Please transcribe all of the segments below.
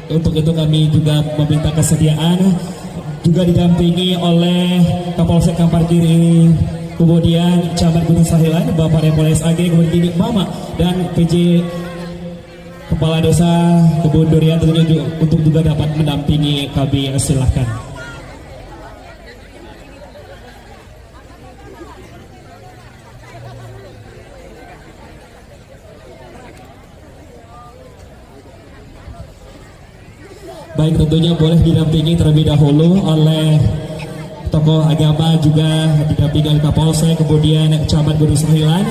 Untuk itu kami juga meminta kesediaan juga didampingi oleh Kapolsek Kampar Kiri, kemudian Camat Gunung Sahilan, Bapak Repolres AG, kemudian Mama dan PJ Kepala Desa Kebun Durian tentunya untuk juga dapat mendampingi kami, silahkan. Baik, tentunya boleh didampingi terlebih dahulu oleh tokoh agama, juga didampingi oleh Kapolsek, kemudian Camat Gunung Sahilan.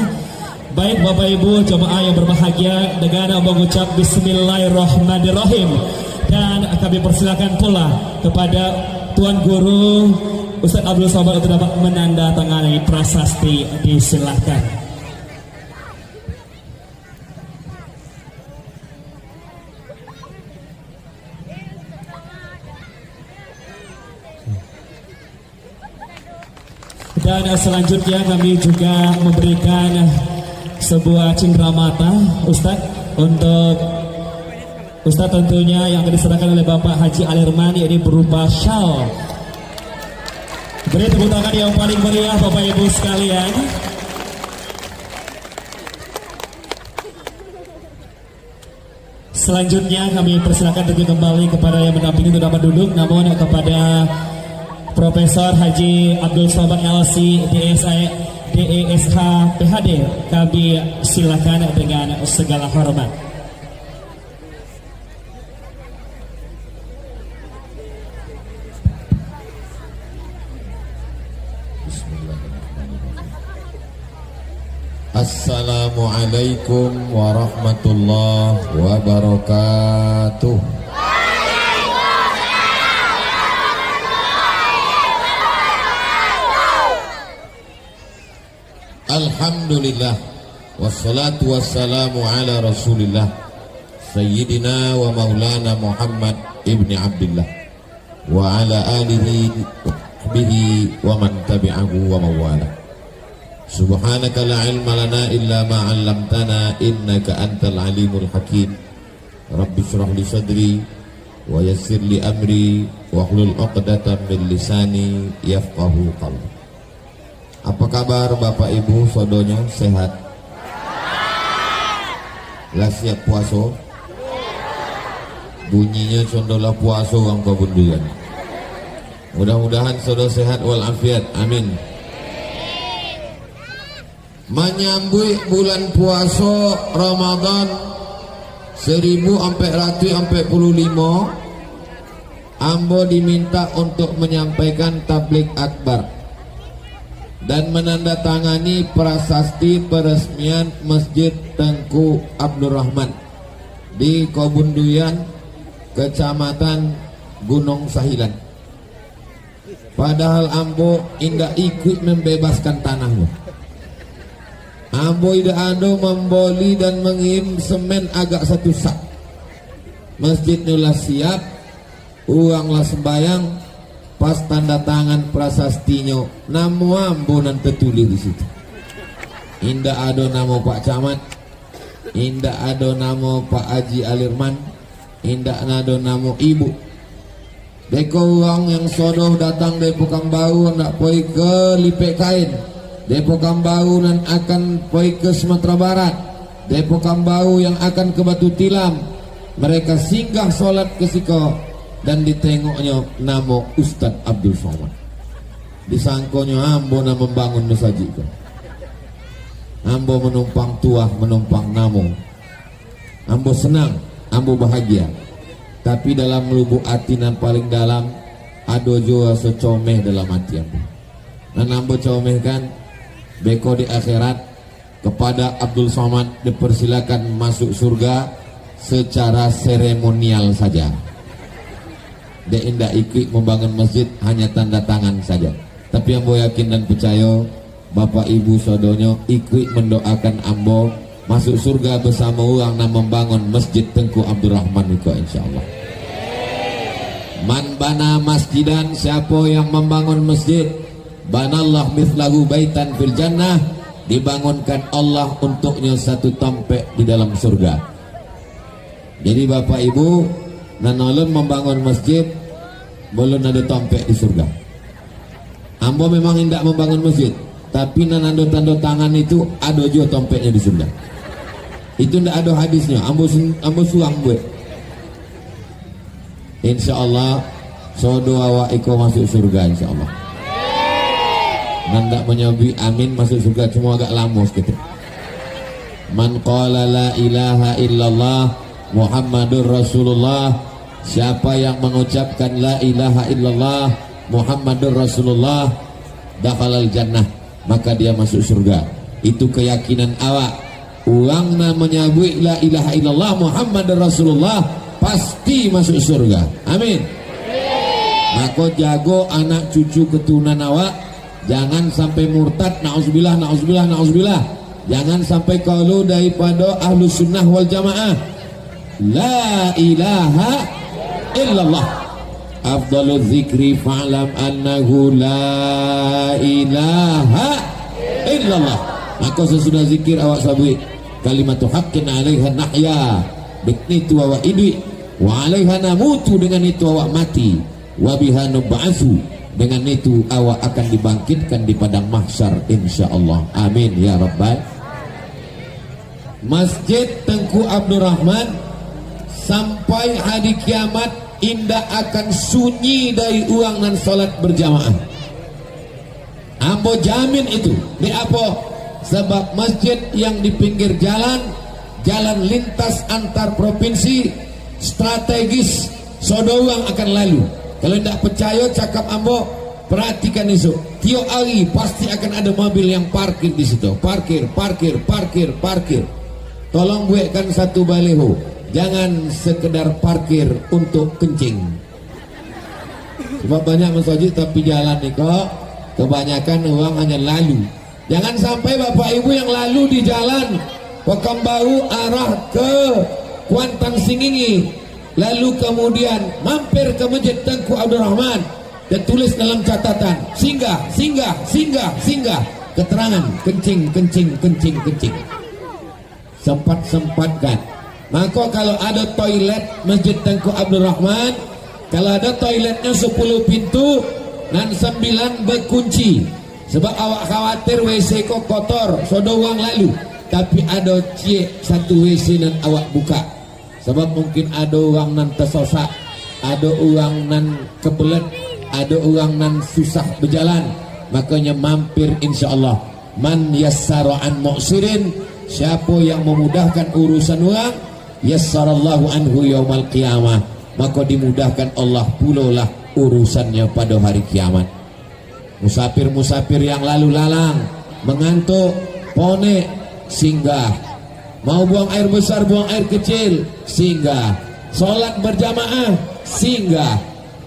Baik Bapak Ibu jemaah yang berbahagia, dengan mengucap Bismillahirrahmanirrahim, dan kami persilakan pula kepada Tuan Guru Ustadz Abdul Somad untuk dapat menandatangani prasasti, disilahkan. Dan selanjutnya kami juga memberikan sebuah cindramata Ustadz untuk Ustadz tentunya yang akan diserahkan oleh Bapak Haji Alirman, ini berupa shawl. Beri tepuk tangan yang paling meriah Bapak Ibu sekalian. Selanjutnya kami persilakan tentu kembali kepada yang mendampingi untuk dapat duduk, namun kepada Profesor Haji Abdul Somad LC DESH PhD kami silakan dengan segala hormat. Assalamualaikum warahmatullahi wabarakatuh. Alhamdulillah, wassalatu wassalamu ala rasulillah Sayyidina wa maulana Muhammad ibni Abdillah wa ala alihi bihi wa man tabi'ahu wa mawala. Subhanaka la ilma lana illa ma 'allamtana innaka antal alimul hakim. Rabbi shrah li sadri wa yassir li amri wa hlul 'uqdatam min lisani yafqahu qawli. Apa kabar Bapak Ibu sodonya, sehat? Lah siap puasa? Bunyinya condolah puasa orang pabunduan. Mudah-mudahan sodo sehat walafiat, amin. Menyambut bulan puasa Ramadan 1445, Ambo diminta untuk menyampaikan tablik akbar dan menandatangani prasasti peresmian Masjid Tengku Abdurrahman di Kobunduyan, Kecamatan Gunung Sahilan. Padahal Ambo indah ikut membebaskan tanahmu. Ambo tidak ada memboli dan mengirim semen agak satu sak. Masjid nulah siap, uanglah sembayang. Pas tanda tangan prasastinyo, nama Ambo nan tertulis di situ. Indah ada nama Pak Camat, indah ada nama Pak Haji Alirman, indah ada nama Ibu. Deko uang yang sodoh datang dari Pokang Bau nak poi ke Lipek Kain, dari Pokang Bau nan akan poi ke Sumatera Barat, dari Pokang Bau yang akan ke Batu Tilam. Mereka singgah sholat ke Siko dan ditengoknya nama Ustadz Abdul Somad. Disangkonya Ambo na membangun masjid. Ambo menumpang tuah, menumpang namo. Ambo senang, Ambo bahagia. Tapi dalam lubuk hati nan paling dalam ada jua secomeh dalam hati Ambo. Dan Ambo comeh kan beko di akhirat kepada Abdul Somad dipersilakan masuk surga secara seremonial saja. Dia indah ikut membangun masjid, hanya tanda tangan saja. Tapi Ambo yakin dan percaya Bapak Ibu saudonyo ikut mendoakan Ambo masuk surga bersama orang yang membangun Masjid Tengku Abdurrahman itu insyaallah. Man bana masjidan, siapa yang membangun masjid, banallah mithlahu baitan fil jannah, dibangunkan Allah untuknya satu tempat di dalam surga. Jadi Bapak Ibu, Nan ulun membangun masjid belum ada tompek di surga. Ambo memang hendak membangun masjid, tapi nan ando tanda tangan itu ada juga tompeknya di surga. Itu ndak ada hadisnya. Ambo suang buat. Insyaallah sodo awak iko masuk surga insyaallah. Nanda menyobi amin masuk surga, cuma agak lama gitu. Man qala la ilaha illallah Muhammadur Rasulullah, siapa yang mengucapkan la ilaha illallah Muhammadur Rasulullah, dakhalal jannah, maka dia masuk surga. Itu keyakinan awak. Uang namanya la ilaha illallah Muhammadur Rasulullah pasti masuk surga. Amin. Maka jago anak cucu keturunan awak, jangan sampai murtad. Na'udzubillah, na'udzubillah, na'udzubillah. Jangan sampai kalau daripada ahlu sunnah wal jamaah. La ilaha illallah afdalu dzikri fa'lam annahu la ilaha illallah. Maka sesudah zikir awak sabui kalimatu haqqin 'alaiha nahya, dengan itu awak hidup, wa 'alaiha namutu, dengan itu awak mati, wa biha nub'atsu, dengan itu awak akan dibangkitkan di padang mahsyar insyaallah. Amin ya rabbal. Masjid Tengku Abdurrahman sampai hari kiamat indah akan sunyi dari uang dan salat berjamaah. Ambo jamin itu. Di apa? Sebab masjid yang di pinggir jalan, jalan lintas antar provinsi, strategis, sodoang akan lalu. Kalau tidak percaya cakap ambo, perhatikan itu. Tiap hari pasti akan ada mobil yang parkir di situ. Parkir, parkir, parkir, parkir. Tolong buatkan satu baliho. Jangan sekedar parkir untuk kencing. Sebab banyak masjid tapi jalan nih kok kebanyakan orang hanya lalu. Jangan sampai bapak ibu yang lalu di jalan Pekanbaru arah ke Kuantan Singingi, lalu kemudian mampir ke Masjid Tengku Abdurrahman dan tulis dalam catatan singgah, singgah, singgah, singgah, keterangan kencing, kencing, kencing, kencing. Sempat-sempatkan. Maka kalau ada toilet Masjid Tengku Abdurrahman, kalau ada toiletnya 10 pintu dan 9 berkunci. Sebab awak khawatir WC kok kotor, sodo uang lalu. Tapi ada satu WC dan awak buka. Sebab mungkin ada orang nan tersosak, ada orang nan kebelet, ada orang nan susah berjalan. Makanya mampir insyaallah. Man yassara an mu'sirin, siapa yang memudahkan urusan orang, yassarallahu anhu yaumal qiyamah, maka dimudahkan Allah pulolah urusannya pada hari kiamat. Musafir-musafir yang lalu lalang, mengantuk, pone, singgah. Mau buang air besar, buang air kecil, singgah. Sholat berjamaah, singgah.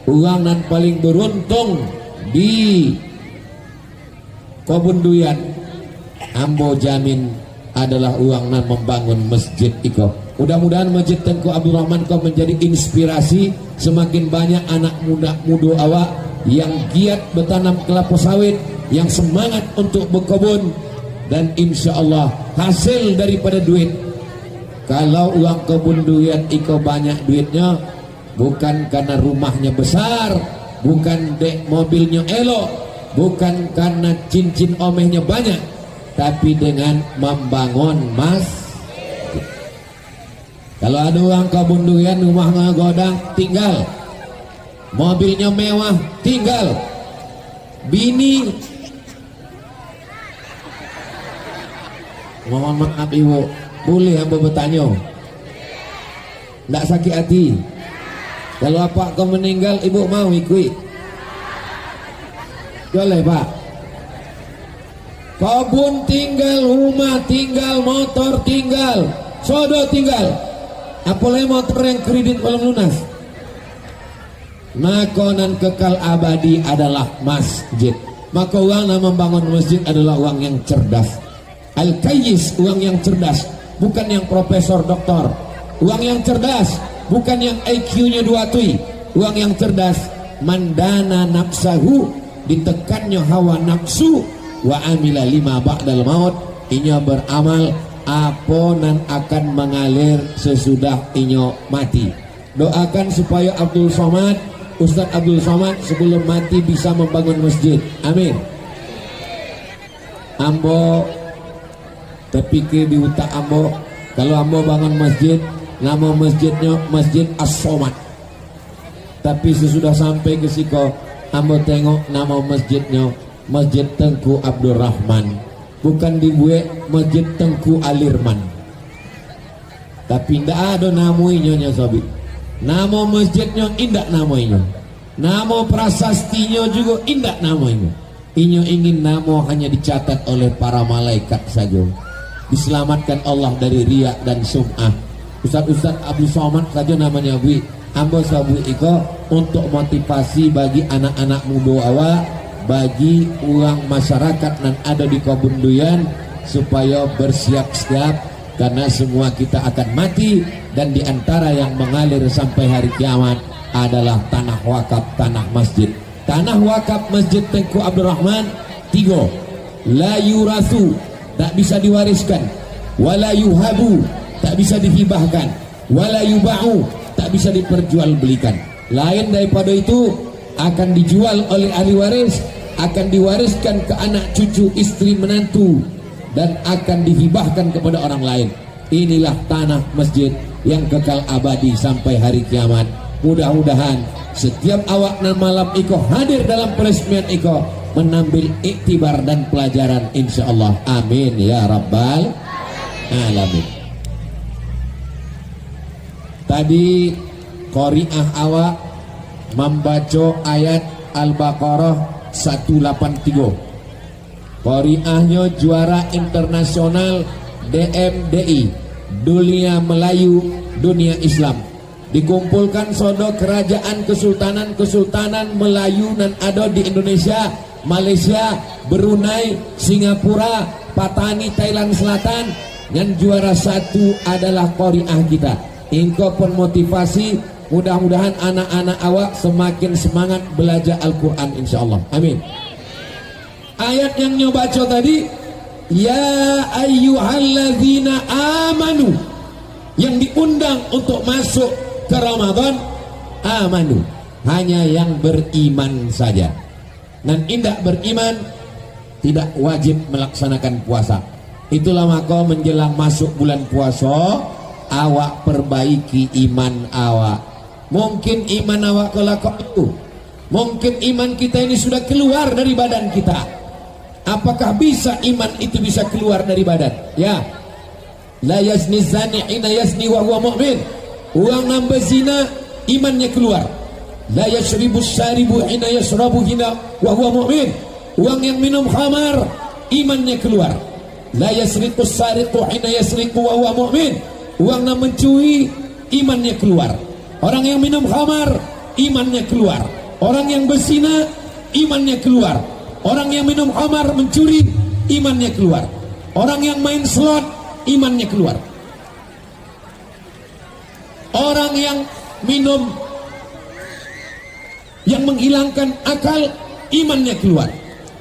Orang yang paling beruntung di Kobunduyan, ambo jamin adalah orang yang membangun masjid iko. Mudah-mudahan Masjid Tengku Abdurrahman kau menjadi inspirasi semakin banyak anak muda awak yang giat bertanam kelapa sawit, yang semangat untuk berkebun, dan insya Allah hasil daripada duit. Kalau uang kebun durian iko banyak duitnya, bukan karena rumahnya besar, bukan dek mobilnya elok, bukan karena cincin omehnya banyak, tapi dengan membangun mas. Kalau ada uang kebun durian, rumahnya godang, tinggal. Mobilnya mewah, tinggal. Bini, mohon maaf ibu, boleh hamba bertanya? Tidak sakit hati. Kalau apa kau meninggal, ibu mau ikut? Boleh pak. Kebun tinggal, rumah tinggal, motor tinggal, sodo tinggal. Apalagi motor yang kredit belum lunas. Makanan kekal abadi adalah masjid. Maka orang yang membangun masjid adalah orang yang cerdas. Al-Kayyis, orang yang cerdas, bukan yang profesor doktor. Orang yang cerdas, bukan yang IQ-nya 2 tui. Orang yang cerdas, mandana nafsahu, ditekannya hawa nafsu, wa amila lima ba'dal maut, inya beramal apa nan akan mengalir sesudah inyo mati. Doakan supaya Abdul Somad, Ustadz Abdul Somad sebelum mati bisa membangun masjid. Amin. Ambo terpikir di utak Ambo, kalau Ambo bangun masjid, nama masjidnya Masjid As-Somad. Tapi sesudah sampai ke Siko, Ambo tengok nama masjidnya Masjid Tengku Abdul Rahman. Bukan dibuat Masjid Tengku Alirman. Tapi tidak ada namanya nya sobi. Nama masjidnya indak namanya. Nama prasastinya juga indak namanya. Inyo ingin nama hanya dicatat oleh para malaikat saja. Diselamatkan Allah dari riak dan sum'ah. Ustaz-ustaz Abdul Somad saja namanya Bui. Ambo sabu iko untuk motivasi bagi anak-anak muda awak, bagi uang masyarakat yang ada di Kabunduyan supaya bersiap-siap karena semua kita akan mati dan diantara yang mengalir sampai hari kiamat adalah tanah wakaf, tanah masjid. Tanah wakaf Masjid Tengku Abdul Rahman 3, la yurasu, tak bisa diwariskan, wala yuhabu, tak bisa dihibahkan, wala yuba'u, tak bisa diperjualbelikan. Lain daripada itu akan dijual oleh ahli waris, akan diwariskan ke anak cucu istri menantu, dan akan dihibahkan kepada orang lain. Inilah tanah masjid yang kekal abadi sampai hari kiamat. Mudah-mudahan setiap awak dan malam iko hadir dalam peresmian iko menambil iktibar dan pelajaran insyaallah. Amin ya rabbal alamin. Tadi qari'ah awak membaca ayat Al-Baqarah 183. Qari'ahnya juara internasional DMDI, Dunia Melayu Dunia Islam. Dikumpulkan sodo kerajaan kesultanan Melayu dan ada di Indonesia, Malaysia, Brunei, Singapura, Patani, Thailand Selatan. Dan juara 1 adalah qari'ah kita. Engkau pun motivasi, mudah-mudahan anak-anak awak semakin semangat belajar Al-Quran insyaallah. Amin. Ayat yang nyoba baca tadi, ya ayyuhalladzina amanu, yang diundang untuk masuk ke Ramadan, amanu, hanya yang beriman saja. Dan indak beriman tidak wajib melaksanakan puasa. Itulah maka menjelang masuk bulan puasa, awak perbaiki iman awak. Mungkin iman awak kelakon itu, mungkin iman kita ini sudah keluar dari badan kita. Apakah bisa iman itu bisa keluar dari badan? Ya. La yazni zani hina yazni wa huwa mu'min. Orang nambah zina imannya keluar. La yashribu syaribu hina yashrabu hina wa huwa mu'min. Orang yang minum khamar imannya keluar. La yasriqu sariqu hina yasriqu wa huwa mu'min. Orang yang mencuri imannya keluar. Orang yang minum khamar imannya keluar. Orang yang berzina imannya keluar. Orang yang minum khamar mencuri imannya keluar. Orang yang main slot imannya keluar. Orang yang minum yang menghilangkan akal imannya keluar.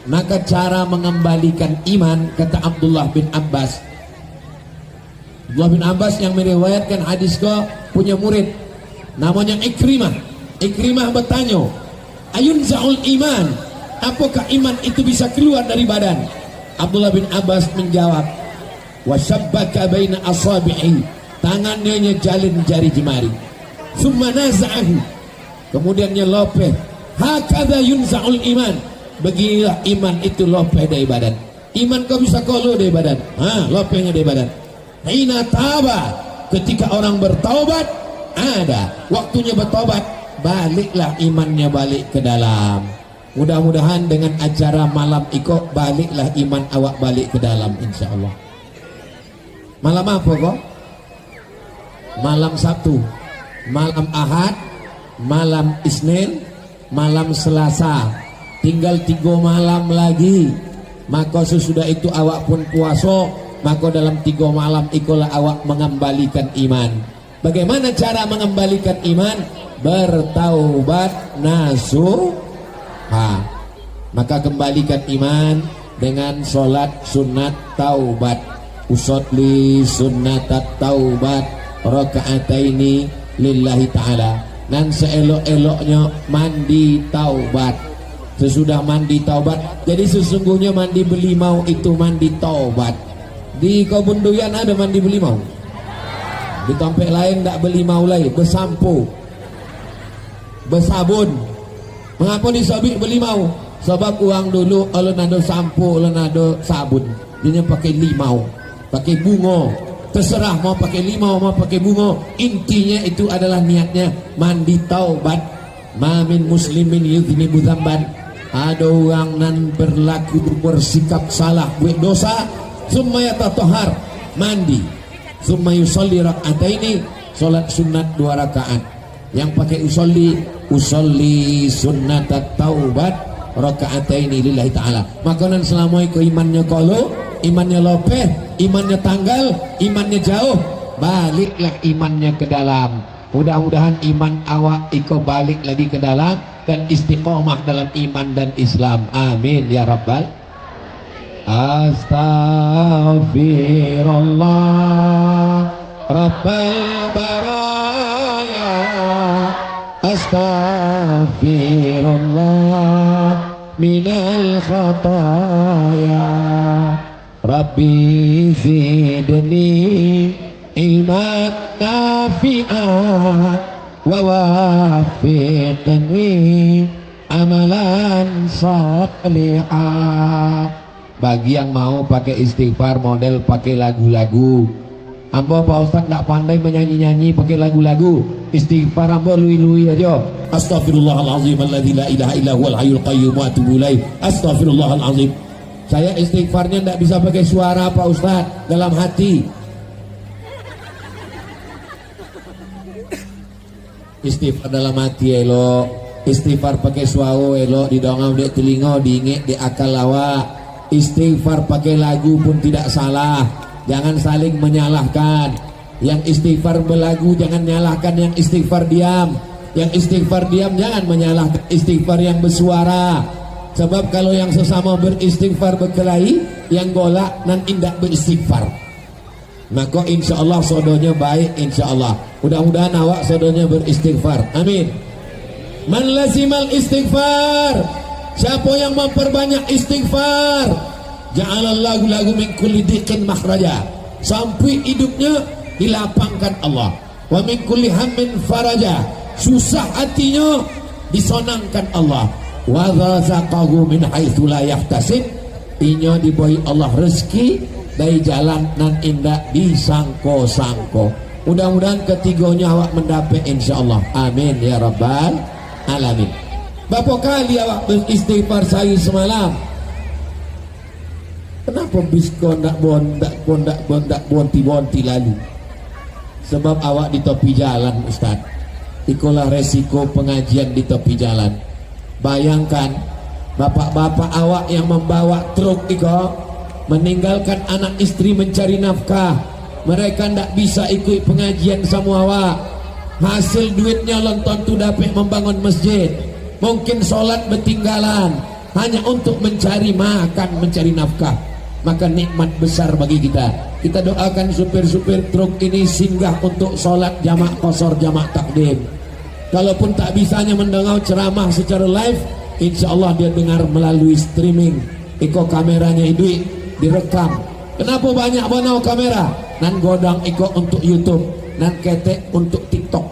Maka cara mengembalikan iman, kata Abdullah bin Abbas. Abdullah bin Abbas yang meriwayatkan hadis ko punya murid namanya Ikrimah. Ikrimah bertanya, ayunza'ul iman, apakah iman itu bisa keluar dari badan? Abdullah bin Abbas menjawab, wasyabbaka baina asabi'i, tangannya jalin jari jemari, summa naza'ahu, kemudian dia lopeh, hakadha yunza'ul iman, beginilah iman itu lopeh dari badan. Iman kau bisa kolo dari badan, lopehnya dari badan. Hina taba, ketika orang bertaubat, ada waktunya bertaubat, baliklah imannya balik ke dalam. Mudah-mudahan dengan acara malam iko baliklah iman awak balik ke dalam insyaallah. Malam apa kok? Malam Sabtu, malam Ahad, malam Isnin, malam Selasa. Tinggal 3 malam lagi. Maka sesudah itu awak pun puasa. Maka dalam 3 malam ikulah awak mengembalikan iman. Bagaimana cara mengembalikan iman? Bertaubat nasuha. Maka kembalikan iman dengan solat sunat taubat. Usolli sunnatat taubat raka'ataini lillahi ta'ala. Dan seelok-eloknya mandi taubat. Sesudah mandi taubat, jadi sesungguhnya mandi belimau itu mandi taubat. Di Kebun Duyan ada mandi belimau. Di tempat lain tak belimau lagi, bersampo, bersabun. Mengapa disebut belimau? Sebab uang dulu kalau nado sampo, kalau nado sabun, dia pakai limau, pakai bunga. Terserah mau pakai limau, mau pakai bunga. Intinya itu adalah niatnya mandi taubat. Ma min muslimin yudhnibu dzamban. Ada orang nan berlaku bersikap salah, buat dosa, summa yatatahhar, mandi. Summa yusolli rak'ataini, salat sunat 2 rakaat. Yang pakai usolli sunnat taubat raka'ataini lillahi ta'ala. Makanan selama itu imannya kolo, imannya lopeh, imannya tanggal, imannya jauh, baliklah imannya ke dalam. Mudah-mudahan iman awak iko balik lagi ke dalam dan istiqomah dalam iman dan Islam. Amin ya rabbal. Astaghfirullah rabbal baraya. Astaghfirullah minal khataya. Rabbi zidni ilman nafi'an wa wafiqni amalan salihah. Bagi yang mau pakai istighfar model pakai lagu-lagu, ambo Pak Ustaz tak pandai menyanyi-nyanyi pakai lagu-lagu, istighfar ambo lui-lui aja. Astaghfirullahalazim alladzi la ilaha illa huwal hayyul qayyum wa atubu ilaih. Astaghfirullahalazim. Saya istighfarnya tidak bisa pakai suara Pak Ustaz, dalam hati. Istighfar dalam hati elok, istighfar pakai suara elok, didongam di telinga, diingat di akal awak. Istighfar pakai lagu pun tidak salah. Jangan saling menyalahkan. Yang istighfar berlagu jangan nyalahkan yang istighfar diam. Yang istighfar diam jangan menyalahkan istighfar yang bersuara. Sebab kalau yang sesama beristighfar berkelahi, yang golak nan indak beristighfar, maka insya Allah sodonya baik. Insya Allah mudah-mudahan awak sodonya beristighfar. Amin. Man lazimal istighfar, siapa yang memperbanyak istighfar, ja'alallahu lahu min kulli dhiqin makhraja, sampai hidupnya dilapangkan Allah. Wa min kulli hammin faraja, susah hatinya disonangkan Allah. Wa razaqahu min haitsu la yahtasib, inya diberi Allah rezeki dari jalan nan indah disangko-sangko. Mudah-mudahan ketiganya awak mendapat insyaallah. Amin ya rabbal alamin. Berapa kali awak beristighfar saya semalam? Kenapa bisko ndak bonti lalu? Sebab awak di tepi jalan Ustaz. Itulah resiko pengajian di tepi jalan. Bayangkan bapak-bapak awak yang membawa truk iko meninggalkan anak istri mencari nafkah. Mereka ndak bisa ikut pengajian sama awak. Hasil duitnya lonton tu dapat membangun masjid. Mungkin solat bertinggalan hanya untuk mencari makan, mencari nafkah. Maka nikmat besar bagi kita. Kita doakan supir-supir truk ini singgah untuk solat jamak qasar, jamak takdim. Kalaupun tak bisanya mendengar ceramah secara live, insya Allah dia dengar melalui streaming. Iko kameranya itu direkam. Kenapa banyak banau kamera? Nan godang iko untuk YouTube, nan ketek untuk TikTok.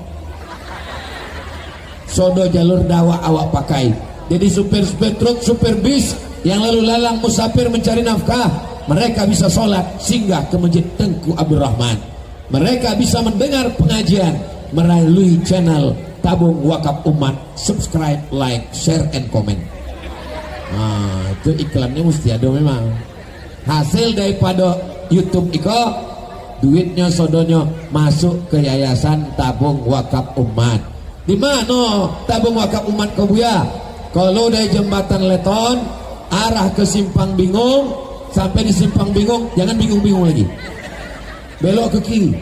Sodo jalur dakwah awak pakai. Jadi supir-supir truk, supir bis yang lalu lalang musafir mencari nafkah, mereka bisa sholat singgah ke Masjid Tengku Abdul Rahman. Mereka bisa mendengar pengajian melalui channel Tabung Wakaf Umat. Subscribe, like, share, and comment. Nah, itu iklannya mesti ada memang. Hasil daripada YouTube iko, duitnya sodonya masuk ke Yayasan Tabung Wakaf Umat. Di mana Tabung Wakaf Umat Kebuya? Kalau dari jembatan Leton arah ke Simpang Bingung, sampai di Simpang Bingung jangan bingung-bingung lagi, belok ke kiri.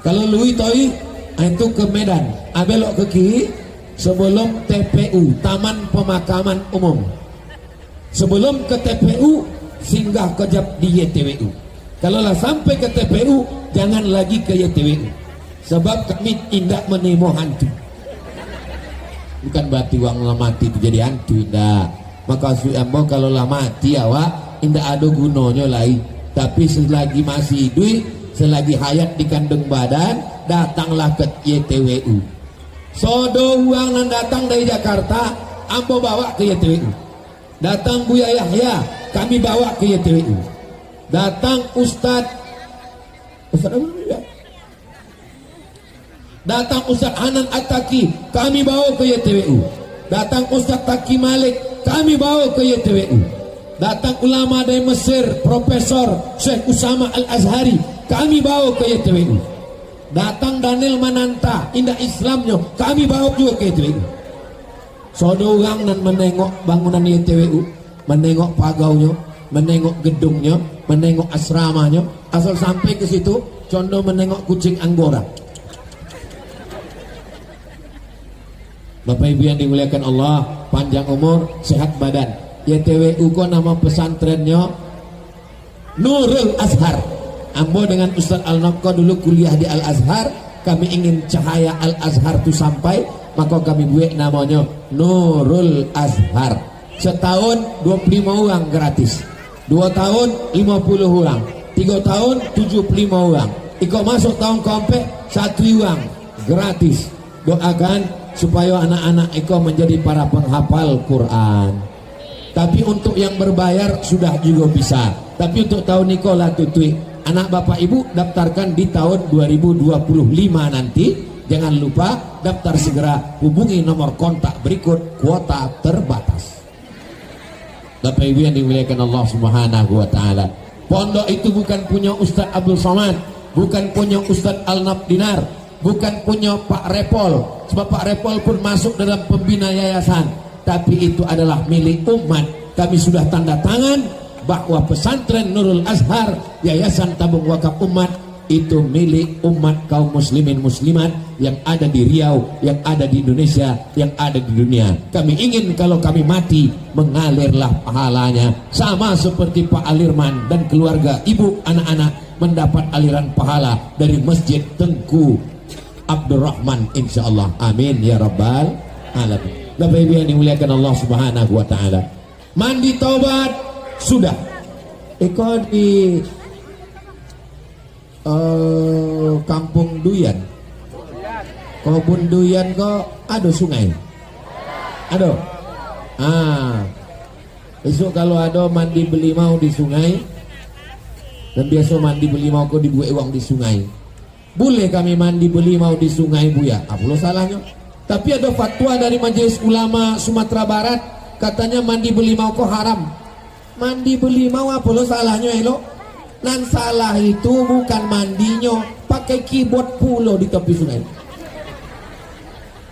Kalau lui toi itu ke Medan, belok ke kiri sebelum TPU, Taman Pemakaman Umum. Sebelum ke TPU singgah kejap di YTWU. Kalau lah sampai ke TPU jangan lagi ke YTWU. Sebab kami tidak menemo hantu. Bukan berarti uang lah mati itu jadi hantu, tidak. Maka suambo kalau lah mati awak tidak ada gunanya lain. Tapi selagi masih hidup, selagi hayat di kandung badan, datanglah ke YTWU. Sodo uang yang datang dari Jakarta, ambo bawa ke YTWU. Datang Buya Yahya, kami bawa ke YTWU. Datang Ustadz datang Ustadz Hanan At-Taki, kami bawa ke YTWU. Datang Ustadz Taki Malik, kami bawa ke YTWU. Datang ulama dari Mesir, Profesor Syekh Usama Al-Azhari, kami bawa ke YTWU. Datang Daniel Mananta, indah Islamnya, kami bawa juga ke YTWU. Sodo orang dan menengok bangunan YTWU, menengok pagaunya, menengok gedungnya, menengok asramanya. Asal sampai ke situ, contoh menengok kucing Anggora. Bapak Ibu yang dimuliakan Allah, panjang umur, sehat badan. YTWU ko nama pesantrennya Nurul Azhar. Ambo dengan Ustaz Al-Nokko dulu kuliah di Al-Azhar. Kami ingin cahaya Al-Azhar itu sampai, maka kami buat namanya Nurul Azhar. Setahun 25 orang gratis, 2 tahun 50 orang, 3 tahun 75 orang. Iko masuk tahun keempat 1 orang gratis. Doakan supaya anak-anak Eko menjadi para penghafal Quran. Tapi untuk yang berbayar sudah juga bisa. Tapi untuk tahun Eko lah tutui. Anak bapak ibu daftarkan di tahun 2025 nanti. Jangan lupa daftar segera, hubungi nomor kontak berikut, kuota terbatas. Bapak ibu yang dimuliakan Allah Subhanahu wa taala. Pondok itu bukan punya Ustadz Abdul Somad, bukan punya Ustadz Al-Nab Dinar, bukan punya Pak Repol. Sebab Pak Repol pun masuk dalam pembina yayasan, tapi itu adalah milik umat. Kami sudah tanda tangan bahwa pesantren Nurul Azhar, yayasan tabung wakaf umat, itu milik umat kaum muslimin muslimat yang ada di Riau, yang ada di Indonesia, yang ada di dunia. Kami ingin kalau kami mati mengalirlah pahalanya, sama seperti Pak Alirman dan keluarga, ibu, anak-anak mendapat aliran pahala dari Masjid Tengku Abdurrahman, insyaallah. Amin ya rabbal alamin. Bapak ibu yang dimuliakan Allah Subhanahu wa taala. Mandi taubat sudah. Eko di Kampung Duyan, Kobun Duyan kok ada sungai, ada. Besok kalau ada mandi beli mau di sungai, dan biasa mandi beli mau kok dibuat uang di sungai. Boleh kami mandi beli mau di sungai Buya? Apa salahnya? Tapi ada fatwa dari Majelis Ulama Sumatera Barat, katanya mandi beli mau kok haram. Mandi beli mau apa salahnya elo? Nan salah itu bukan mandinya, pakai keyboard pulo di tepi sungai.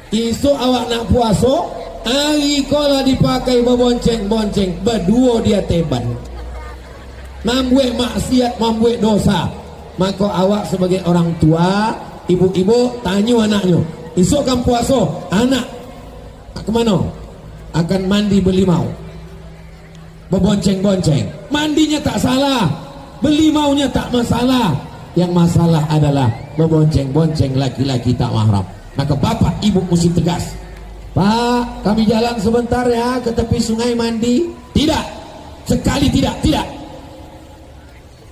Isu awak nak puasa, hari kola dipakai berbonceng-bonceng, berdua dia teban. Membuat maksiat, membuat dosa. Maka awak sebagai orang tua, ibu-ibu tanya anaknya, isu kan puasa, anak kemana? Akan mandi berlimau, berbonceng-bonceng. Mandinya tak salah, beli maunya tak masalah. Yang masalah adalah membonceng-bonceng laki-laki tak mahram. Maka bapak ibu mesti tegas. Pak, kami jalan sebentar ya ke tepi sungai mandi. Tidak, sekali tidak.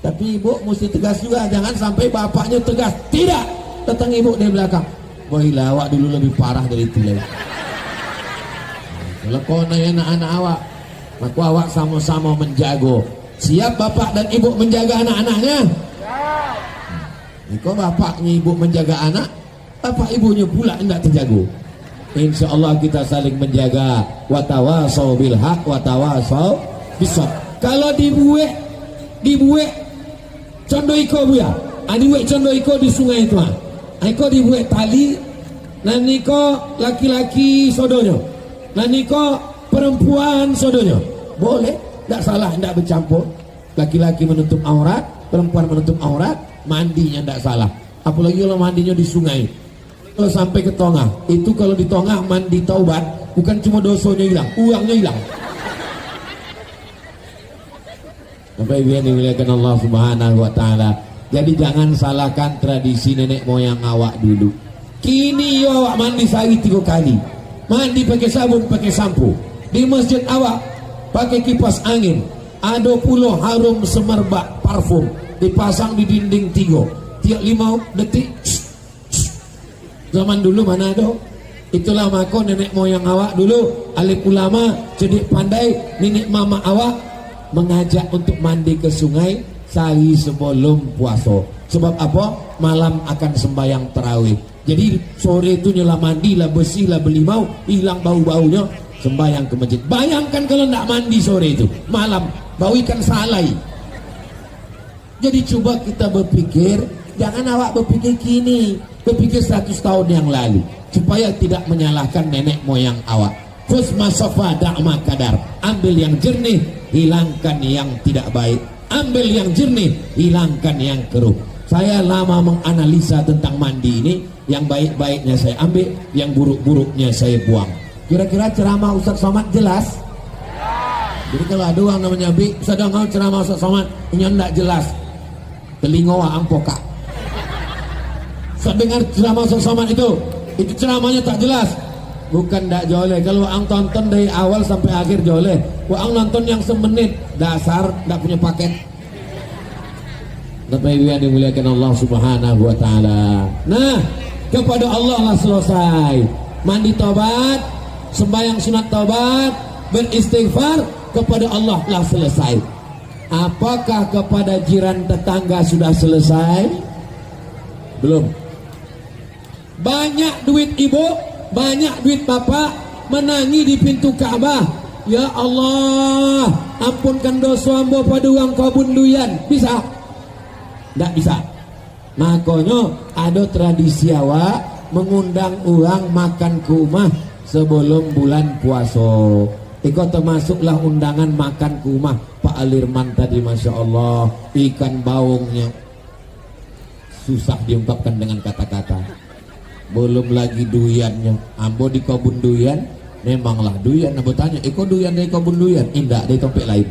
Tapi ibu mesti tegas juga. Jangan sampai bapaknya tegas. Tidak, datang ibu dari belakang. Boy lawak dulu lebih parah dari itu. Kalau kau nanya anak-anak awak, maka awak sama-sama menjago. Siap bapak dan ibu menjaga anak-anaknya? Kok bapaknya ibu menjaga anak, bapak ibunya pula tidak terjaga. Insya Allah kita saling menjaga. Watawasau bil haq, watawasau bisab. Kalau dibuat condo iko Buya, dibuat condo iko di sungai itu mah. Iko dibuat tali, dan niko laki-laki sodonya, dan niko perempuan sodonya. Boleh. Tidak salah, tidak bercampur. Laki-laki menutup aurat, perempuan menutup aurat, mandinya tidak salah. Apalagi kalau mandinya di sungai. Kalau sampai ke tengah, itu kalau di tengah mandi taubat, bukan cuma dosanya hilang, uangnya hilang. Bapak ibu yang dimuliakan Allah Subhanahu wa taala. Jadi jangan salahkan tradisi nenek moyang awak dulu. Kini yo awak mandi sehari 3 kali, mandi pakai sabun, pakai sampo. Di masjid awak pakai kipas angin, ada puluh harum semerbak parfum dipasang di dinding 3 tiap 5 detik. Zaman dulu mana ada? Itulah maka nenek moyang awak dulu, alim ulama, cerdik pandai, nenek mama awak mengajak untuk mandi ke sungai sehari sebelum puasa. Sebab apa? Malam akan sembahyang tarawih. Jadi sore itu nyala mandi lah, bersih lah, belimau, hilang bau-baunya, sembahyang ke masjid. Bayangkan kalau tidak mandi sore itu, malam bau ikan salai. Jadi coba kita berpikir, jangan awak berpikir kini, berpikir 100 tahun yang lalu, supaya tidak menyalahkan nenek moyang awak. Fusma sofa da'ma kadar, ambil yang jernih, hilangkan yang tidak baik. Ambil yang jernih, hilangkan yang keruh. Saya lama menganalisa tentang mandi ini. Yang baik-baiknya saya ambil, yang buruk-buruknya saya buang. Kira-kira ceramah Ustaz Somad jelas? Jadi kalau ada orang namanya Bi, Ustaz ngau ceramah Ustaz Somad, ini tidak jelas. Telinga waang poka. Ustaz dengar ceramah Ustaz Somad itu ceramahnya tak jelas. Bukan tak joleh. Kalau waang tonton dari awal sampai akhir joleh. Waang nonton yang semenit, dasar tak punya paket. Bapak Ibu yang dimuliakan Allah Subhanahu wa taala. Nah, kepada Allah lah selesai. Mandi tobat, sembahyang sunat tobat, beristighfar, kepada Allah lah selesai. Apakah kepada jiran tetangga sudah selesai? Belum. Banyak duit ibu, banyak duit bapak menangi di pintu Ka'bah. Ya Allah, ampunkan dosa hamba pada uang kebun duyan. Bisa? Tidak bisa. Makanya ada tradisi awak mengundang orang makan ke rumah sebelum bulan puasa. Itu termasuklah undangan makan ke rumah Pak Alirman tadi, Masya Allah. Ikan baungnya susah diungkapkan dengan kata-kata. Belum lagi duyannya. Ambo di kebun duyan, memanglah duyan. Ambo tanya, iko duyan dari kebun duyan? Indah dari topik lain.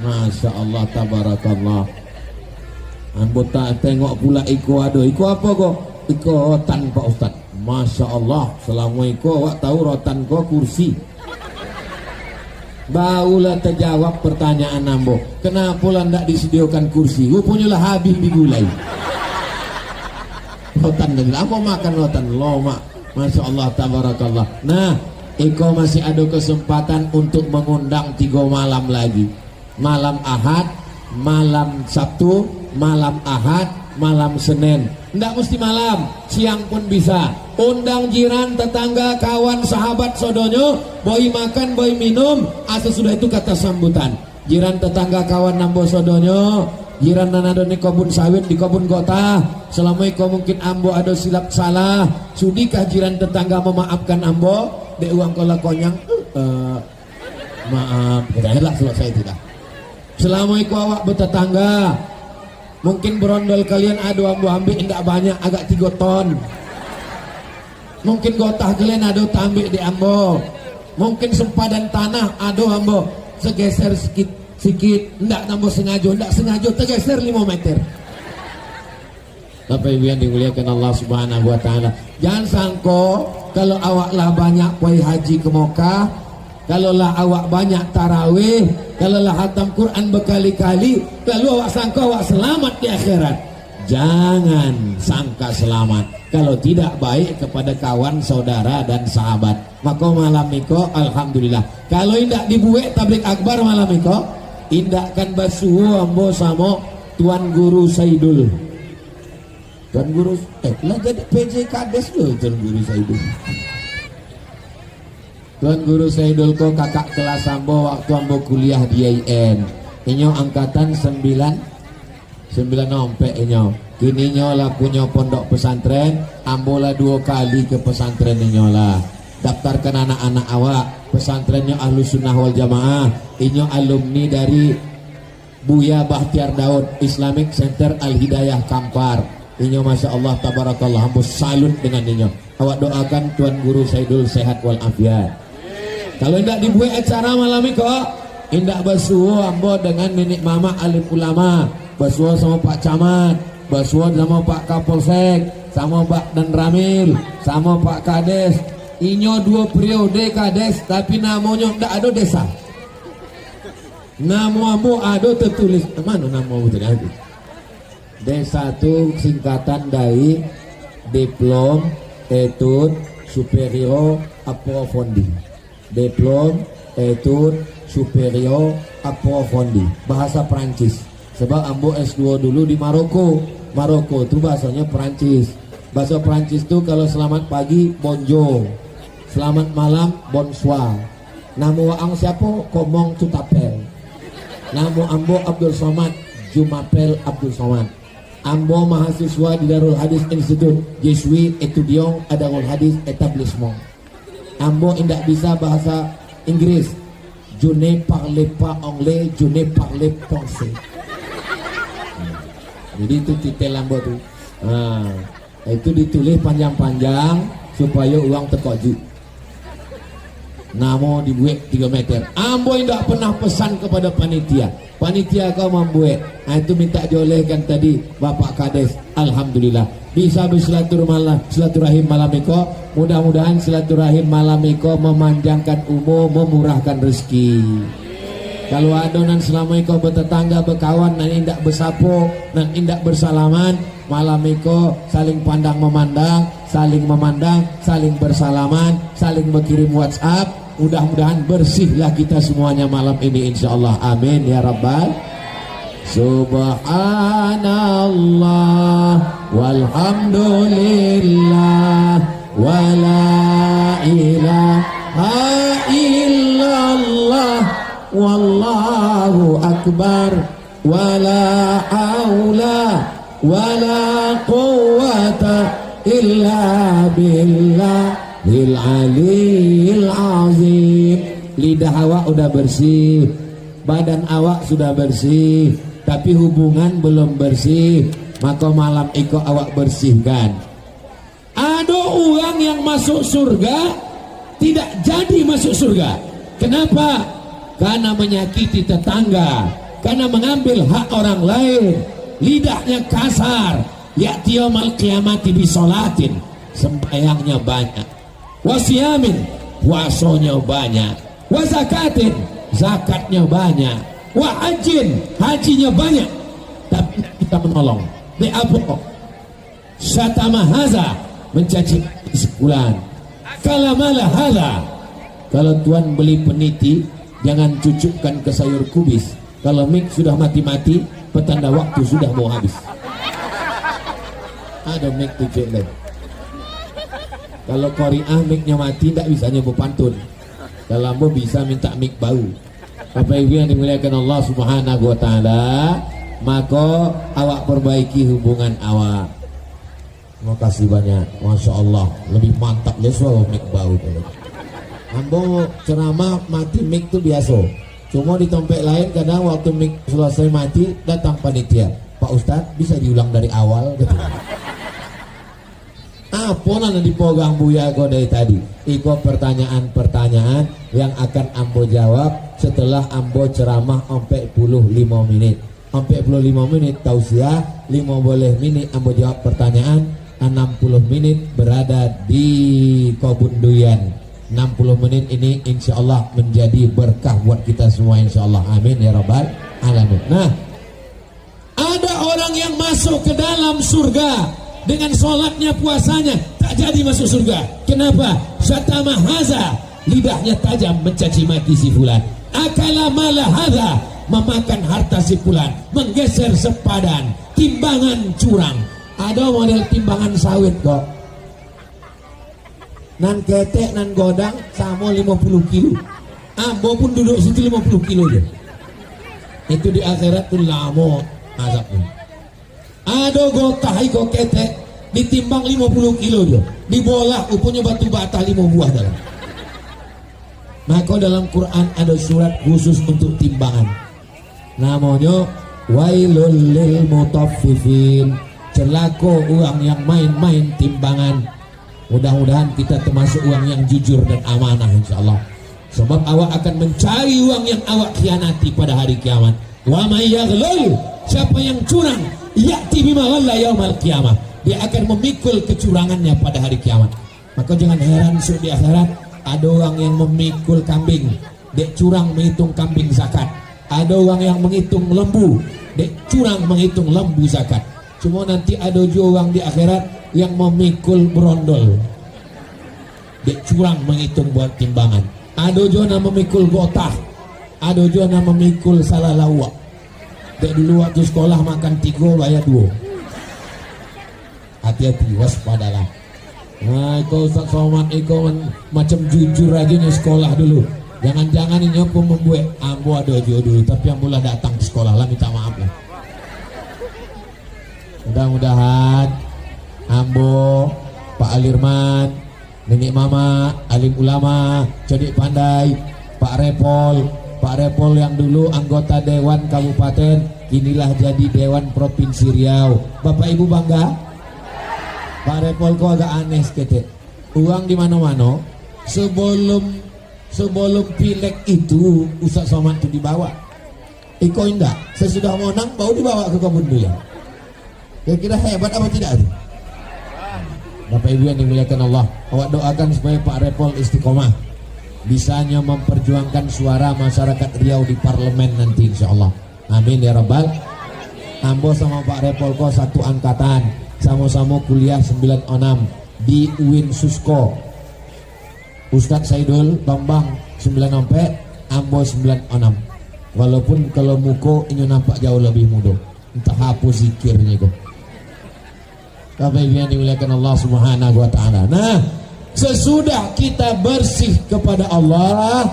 Masya Allah, tabarakallah. Ambo tak tengok pula iko ada. Iko apa kok? Iko rotan Pak Ustaz. Masya Allah, selama iko awak tahu rotan kok kursi. Barulah terjawab pertanyaan ambo. Kenapa lah tidak disediakan kursi? Rupanya lah habis digulai. Rotan dan ambo makan rotan. Loma. Masya Allah, tabarakallah. Nah, iko masih ada kesempatan untuk mengundang 3 malam lagi. Malam Ahad, malam Sabtu, malam Ahad, malam Senin. Tidak mesti malam, siang pun bisa. Undang jiran, tetangga, kawan, sahabat, sodonyo, boy makan, boy minum. Asal sudah itu kata sambutan. Jiran, tetangga, kawan, nambo, sodonyo. Jiran nanado di kebun sawit, di kebun kota. Assalamualaikum, mungkin ambo ada silap salah. Sudikah jiran tetangga memaafkan ambo? Dek uang kola konyang. Maaf, kira-kira selesai tidak. Assalamualaikum awak bertetangga. Mungkin berondol kalian ada ambo ambil tidak banyak, agak 3 ton. Mungkin gotah kalian ada tambik di ambo. Mungkin sempadan tanah ada ambo segeser sikit, tidak ambo sengaja, tidak sengaja tergeser 5 meter. Bapak Ibu yang dimuliakan Allah Subhanahu wa taala. Jangan sangko kalau awaklah banyak pergi haji ke Mekah, kalaulah awak banyak tarawih, kalaulah hatam Quran berkali-kali, lalu awak sangka awak selamat di akhirat. Jangan sangka selamat kalau tidak baik kepada kawan, saudara dan sahabat. Maka malam iko alhamdulillah. Kalau indak dibuat tablik akbar malam iko, indakkan basuh ambo sama Tuan Guru Saidul. Tuan Guru lah jadi PJ Kades loh Tuan Guru Saidul. Tuan Guru Saidul ko kakak kelas ambo waktu ambo kuliah di IAIN. Inyo angkatan 9 ompek inyo. Kini nyola punya pondok pesantren, ambo lah 2 kali ke pesantren nyola. Daftarkan anak-anak awak, pesantrennya Ahlus Sunnah wal Jamaah. Inyo alumni dari Buya Bahtiar Daud Islamic Center Al Hidayah Kampar. Inyo Masya Allah tabarakallah, ambo salut dengan inyo. Awak doakan Tuan Guru Saidul sehat walafiat. Kalau tidak dibuat acara malam itu, indak basuh ambo dengan nenek mama alim ulama. Bersuara sama Pak Camat, bersuara sama Pak Kapolsek, sama Pak Dan Ramil, sama Pak Kades. Inyo 2 periode Kades, tapi namanya ndak ada desa. Namamu ada tertulis mana namamu tadi? Desa itu singkatan dari Diplom Etude Superior Approfondi. Diplom Etude Superior Approfondi, bahasa Perancis. Sebab ambo S2 dulu di Maroko. Maroko itu bahasanya Perancis. Bahasa Perancis itu kalau selamat pagi bonjour, selamat malam bonsoir. Nama waang siapa? Komong tutapel. Nama ambo Abdul Somad, Jumapel Abdul Somad. Ambo mahasiswa di Darul Hadis Institute, Jesuit Etudiant Darul Hadis Etablissement. Ambo indak bisa bahasa Inggris. Je ne parle pas anglais, je ne parle français. Jadi itu titel ambo tuh. Nah, itu ditulis panjang-panjang supaya uang terkojuk. Namo dibuat 3 meter. Ambo tidak pernah pesan kepada panitia. Panitia kau membuat. Nah, itu minta diolehkan tadi Bapak Kades. Alhamdulillah bisa bersilaturahim malam iko. Mudah-mudahan silaturahim malam iko memanjangkan umur, memurahkan rezeki. Kalau adonan selama iko bertetangga, berkawan, nan indak bersapo, nan indak bersalaman, malam iko saling pandang memandang, saling bersalaman, saling berkirim WhatsApp. Mudah-mudahan bersihlah kita semuanya malam ini insyaallah. Amin ya rabbal. Subhanallah walhamdulillah wala ilaha illallah wallahu akbar wala haula wala quwwata illa billah lil aliyil azim. Lidah awak udah bersih, badan awak sudah bersih, tapi hubungan belum bersih. Maka malam iko awak bersihkan. Ada orang yang masuk surga tidak jadi masuk surga. Kenapa? Karena menyakiti tetangga, karena mengambil hak orang lain, lidahnya kasar. Ya'ti yaumal qiyamati bisolatin, sembahyangnya banyak, wasiyamin, puasanya banyak, wazakatin, zakatnya banyak, wa hajin, hajinya banyak, tapi kita menolong. Di apa? Syatama haza, mencaci sebulan. Kalamala haza, kalau tuan beli peniti jangan cucukkan ke sayur kubis. Kalau mik sudah mati-mati, petanda waktu sudah mau habis. Ada mik tujuh lagi. Kalau Korea miknya mati, tidak bisa nyebut pantun. Kalau mau bisa minta mik bau. Apa yang dimuliakan Allah Subhanahu wa taala, maka awak perbaiki hubungan awak. Terima kasih banyak. Masya Allah, lebih mantap leswa mik bau. Ambo ceramah mati mik itu biasa. Cuma di tempat lain kadang waktu mik selesai mati datang panitia. Pak Ustadz bisa diulang dari awal gitu. Apa yang dipegang Buya kau dari tadi? Iko pertanyaan-pertanyaan yang akan Ambo jawab setelah Ambo ceramah 45 menit. 45 menit tausiah, 15 menit Ambo jawab pertanyaan, 60 menit berada di Kobunduyan. 60 menit ini insya Allah menjadi berkah buat kita semua insya Allah. Amin ya rabbal alamin. Nah, ada orang yang masuk ke dalam surga dengan sholatnya, puasanya, tak jadi masuk surga. Kenapa? Syatama haza, lidahnya tajam mencaci maki si fulan. Akala mala haza, memakan harta si fulan, menggeser sepadan, timbangan curang. Ada model timbangan sawit kok, nan ketek nan godang sama 50 kilo. Ambo pun duduk situ 50 kilo dia. Itu di akhirat tuh lama azabnya. Ada gotah iko ketek ditimbang 50 kilo dia, dibolah punya batu bata 5 buah dalam. Maka dalam Quran ada surat khusus untuk timbangan, namanya wailul lil mutaffifin, celaka orang yang main-main timbangan. Mudah-mudahan kita termasuk orang yang jujur dan amanah insyaallah. Sebab awak akan mencari uang yang awak khianati pada hari kiamat. Wa may yaghlul, Siapa yang curang, ya'ti bima ghalla yaumal qiyamah, dia akan memikul kecurangannya pada hari kiamat. Maka jangan heran di akhirat ada orang yang memikul kambing, dek curang menghitung kambing zakat. Ada orang yang menghitung lembu, dek curang menghitung lembu zakat. Cuma nanti ada juga orang di akhirat yang memikul berondol, dek curang menghitung buat timbangan. Ada juga yang memikul gotah, ada juga yang memikul salah lawak. Dek dulu waktu sekolah makan 3 bayar 2. Hati-hati, waspadalah. Nah, kau Ustaz Somad kau macam jujur aja nih sekolah dulu. Jangan-jangan ini aku membuat ambo ada juga dulu, tapi ambo lah datang ke sekolah lah, minta maaf lah. Mudah-mudahan ambo, Pak Alirman, Nenek Mama, alim ulama, cerdik pandai, Pak Repol yang dulu anggota Dewan Kabupaten, inilah jadi Dewan Provinsi Riau. Bapak Ibu bangga? Pak Repol kok agak aneh sekete. Uang di mana-mana sebelum pileg itu Ustaz Somad itu dibawa. Iko indah, sesudah menang baru dibawa ke kebun durian. Kira-kira hebat apa tidak itu? Bapak Ibu yang dimuliakan Allah, awak doakan supaya Pak Repol istiqomah, bisanya memperjuangkan suara masyarakat Riau di parlemen nanti insyaallah. Amin ya rabbal. Ambo sama Pak Repol kok satu angkatan, sama-sama kuliah 96 di UIN Susko. Ustadz Saidul Bambang 94, Ambo 96. Walaupun kalau muko ini nampak jauh lebih muda, entah apa zikirnya kok. Bapak Ibu yang dimuliakan Allah Subhanahu wa taala. Nah, sesudah kita bersih kepada Allah,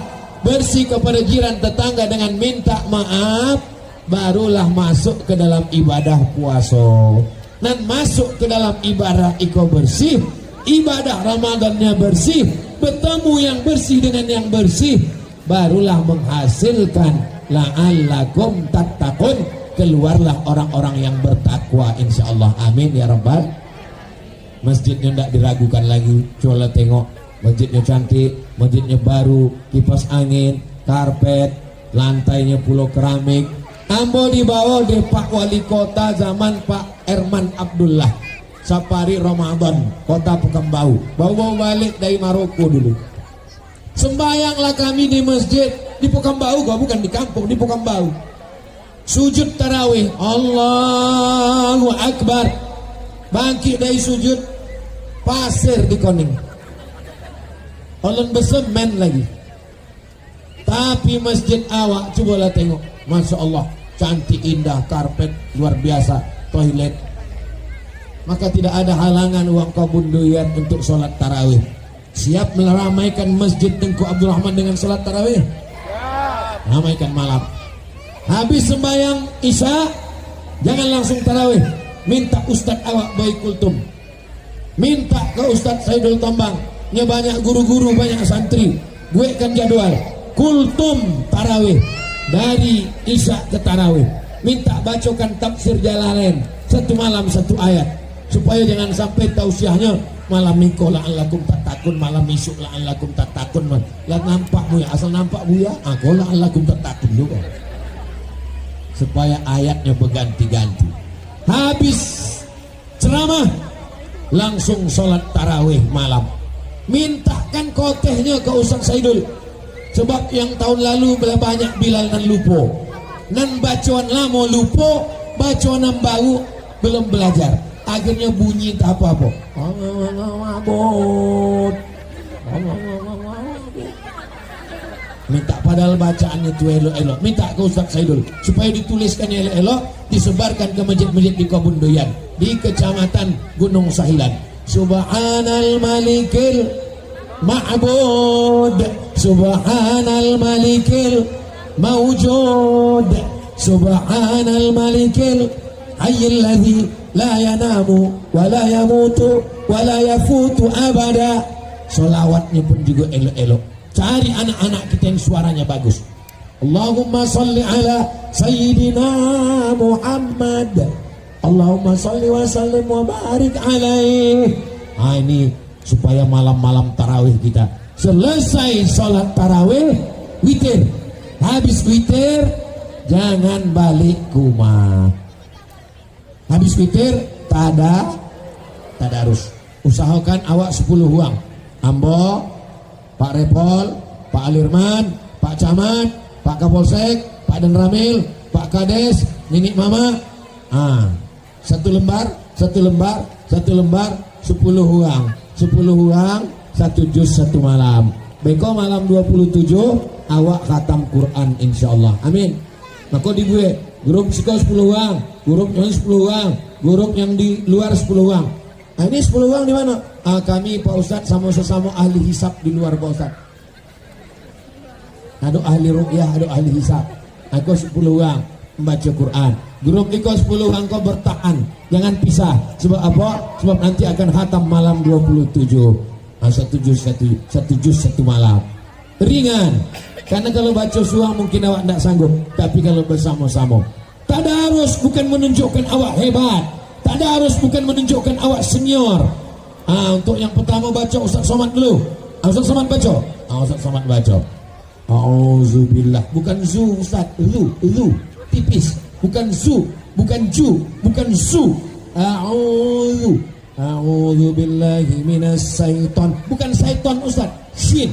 bersih kepada jiran tetangga dengan minta maaf, barulah masuk ke dalam ibadah puasa. Dan masuk ke dalam ibadah iko bersih, ibadah Ramadannya bersih, bertemu yang bersih dengan yang bersih, barulah menghasilkan la'allakum tattaqun, keluarlah orang-orang yang bertakwa insyaallah. Amin ya rabbal. Masjidnya tidak diragukan lagi, coba tengok masjidnya cantik, masjidnya baru, kipas angin, karpet, lantainya pulau keramik. Ambo dibawa di Pak Wali Kota zaman Pak Erman Abdullah Sapari Ramadan, kota Pekembau, bawa balik dari Maroko dulu. Sembayanglah kami di masjid di Pekembau, bukan di kampung, di Pekembau. Sujud tarawih, Allahu Akbar, bangkit dari sujud, pasir di koning, ulun besemen lagi. Tapi masjid awak cobalah tengok, masya Allah, cantik indah, karpet luar biasa, toilet. Maka tidak ada halangan uang kebun durian untuk sholat tarawih. Siap meramaikan masjid Tengku Abdul Rahman dengan sholat tarawih? Ramaikan malam. Habis sembahyang isya, jangan langsung tarawih, minta Ustadz awak baik kultum, minta ke Ustadz Saidul Tombang, nya banyak guru-guru, banyak santri, buatkan jadwal kultum tarawih dari isya ke tarawih, minta bacakan tafsir Jalalain satu malam satu ayat, supaya jangan sampai tausiahnya malam minggu la'allakum tatakun, malam isuk la'allakum tatakun. Lah nampak bu ya, asal nampak bu ya, aku la'allakum tatakun juga, supaya ayatnya berganti-ganti. Habis ceramah langsung sholat tarawih malam, mintakan kotehnya ke Ustaz Saidul, sebab yang tahun lalu banyak Bilal dan lupo, nan bacaan lama lupo, bacaan yang baru belum belajar, akhirnya bunyi tak apa-apa. Minta padahal bacaannya itu elok-elok, minta ke Ustaz Saidul supaya dituliskan elok-elok, disebarkan ke masjid-masjid di Kebun Doyan, di Kecamatan Gunung Sahilan. Subhanal Malikil Ma'bud, Subhanal Malikil Mawjud, Subhanal Malikil Hayyil ladzi la yanamu wa la yamutu wa la yafutu abada. Solawatnya pun juga elok-elok. Cari anak-anak kita yang suaranya bagus. Allahumma salli ala Sayyidina Muhammad, Allahumma salli wa sallim wa barik alaih. Ini supaya malam-malam tarawih kita, selesai sholat tarawih, witir. Habis witir, jangan balik rumah, Habis witir tadarus. Usahakan awak 10 uang. Ambo, Pak Repol, Pak Alirman, Pak Camat, Pak Kapolsek, Pak Dan Ramil, Pak Kades, Ninik Mama. Satu lembar, 10 uang. 10 uang, 1 juz 1 malam. Beko malam 27 awak khatam Quran insyaallah. Amin. Maka di gue grup psiko 10 uang, grup yang 10 uang, grup yang di luar 10 uang. Nah, ini 10 uang di mana? Kami Pak Ustadz sama sesama ahli hisab di luar Pak Ustadz. Ada ahli ruqyah, ada ahli hisab. Aku 10 uang membaca Quran. Grup iko 10 uang kau bertahan, jangan pisah. Sebab apa? Sebab nanti akan khatam malam 27. 1 juz 1 malam. Ringan. Karena kalau baca suang mungkin awak tidak sanggup. Tapi kalau bersama-sama. Tadarus bukan menunjukkan awak hebat. Tadarus bukan menunjukkan awak senior. Untuk yang pertama baca Ustaz Somad dulu. Ustaz Somad baca. Ustaz Somad baca. Auzubillah. Bukan zu Ustaz. Lu. Tipis. Bukan zu. Bukan ju. Bukan zu. A'udzu billahi minas syaitan. Bukan syaitan Ustaz. Shin.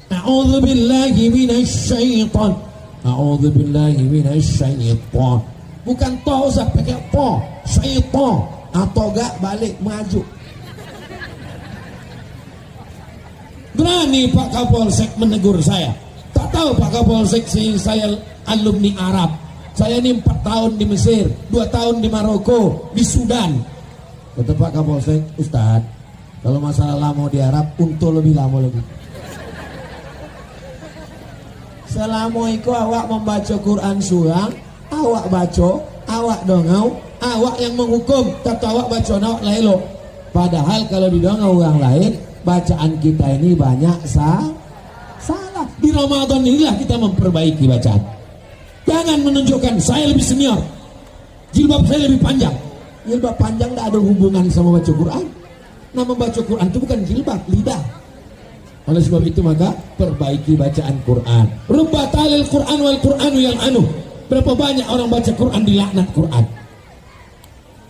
A'udzu billahi minasy syaitan. A'udzu billahi minasy syaitan. Bukan to Ustaz, pakai po. Syaitan. Atau gak balik maju. Berani Pak Kapolsek menegur saya. Tak tahu Pak Kapolsek saya alumni Arab. Saya ini 4 tahun di Mesir, 2 tahun di Maroko, di Sudan. Kata Pak Kapolsek, Ustadz, kalau masalah lama di Arab, untuk lebih lama lagi. Selama itu awak membaca Quran surang, awak baca, awak dongau, awak yang menghukum, kata awak baca, awak lelo. Padahal kalau di dongau orang lain, bacaan kita ini banyak salah. Di Ramadan inilah kita memperbaiki bacaan. Jangan menunjukkan saya lebih senior, jilbab saya lebih panjang. Jilbab panjang tidak ada hubungan sama baca Quran. Nama baca Quran itu bukan jilbab, lidah. Oleh sebab itu maka perbaiki bacaan Quran. Rubba talil Quran wal Quranu yang anu. Berapa banyak orang baca Quran dilaknat Quran.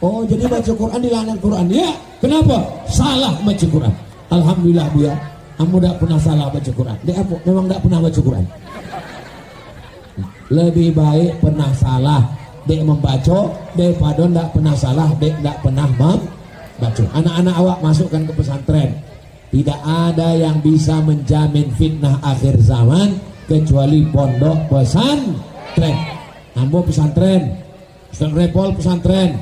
Oh, jadi baca Quran dilaknat Quran. Ya, kenapa? Salah baca Quran. Alhamdulillah Bu ya, kamu tidak pernah salah baca Quran. Dek apa? Memang tidak pernah baca Quran. Lebih baik pernah salah dek membaca daripada tidak pernah salah dek tidak pernah membaca. Anak-anak awak masukkan ke pesantren. Tidak ada yang bisa menjamin fitnah akhir zaman kecuali pondok pesantren. Ambo pesantren, Ustaz Repol pesantren,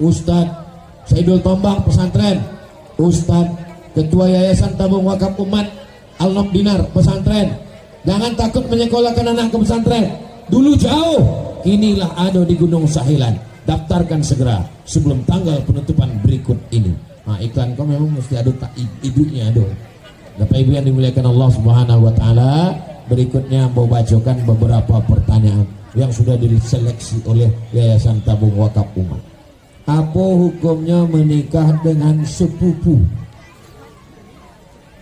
Ustaz Saidul Tombak pesantren, Ustaz Ketua Yayasan Tabung Wakaf Umat Al-Nok Dinar pesantren. Jangan takut menyekolahkan anak ke pesantren. Dulu jauh, inilah ada di Gunung Sahilan. Daftarkan segera sebelum tanggal penutupan berikut ini. Nah, iklan kau memang mesti ada tak ibunya ada. Bapak Ibu yang dimuliakan Allah Subhanahu wa taala, berikutnya mau bacakan beberapa pertanyaan yang sudah diseleksi oleh Yayasan Tabung Wakaf Umat. Apa hukumnya menikah dengan sepupu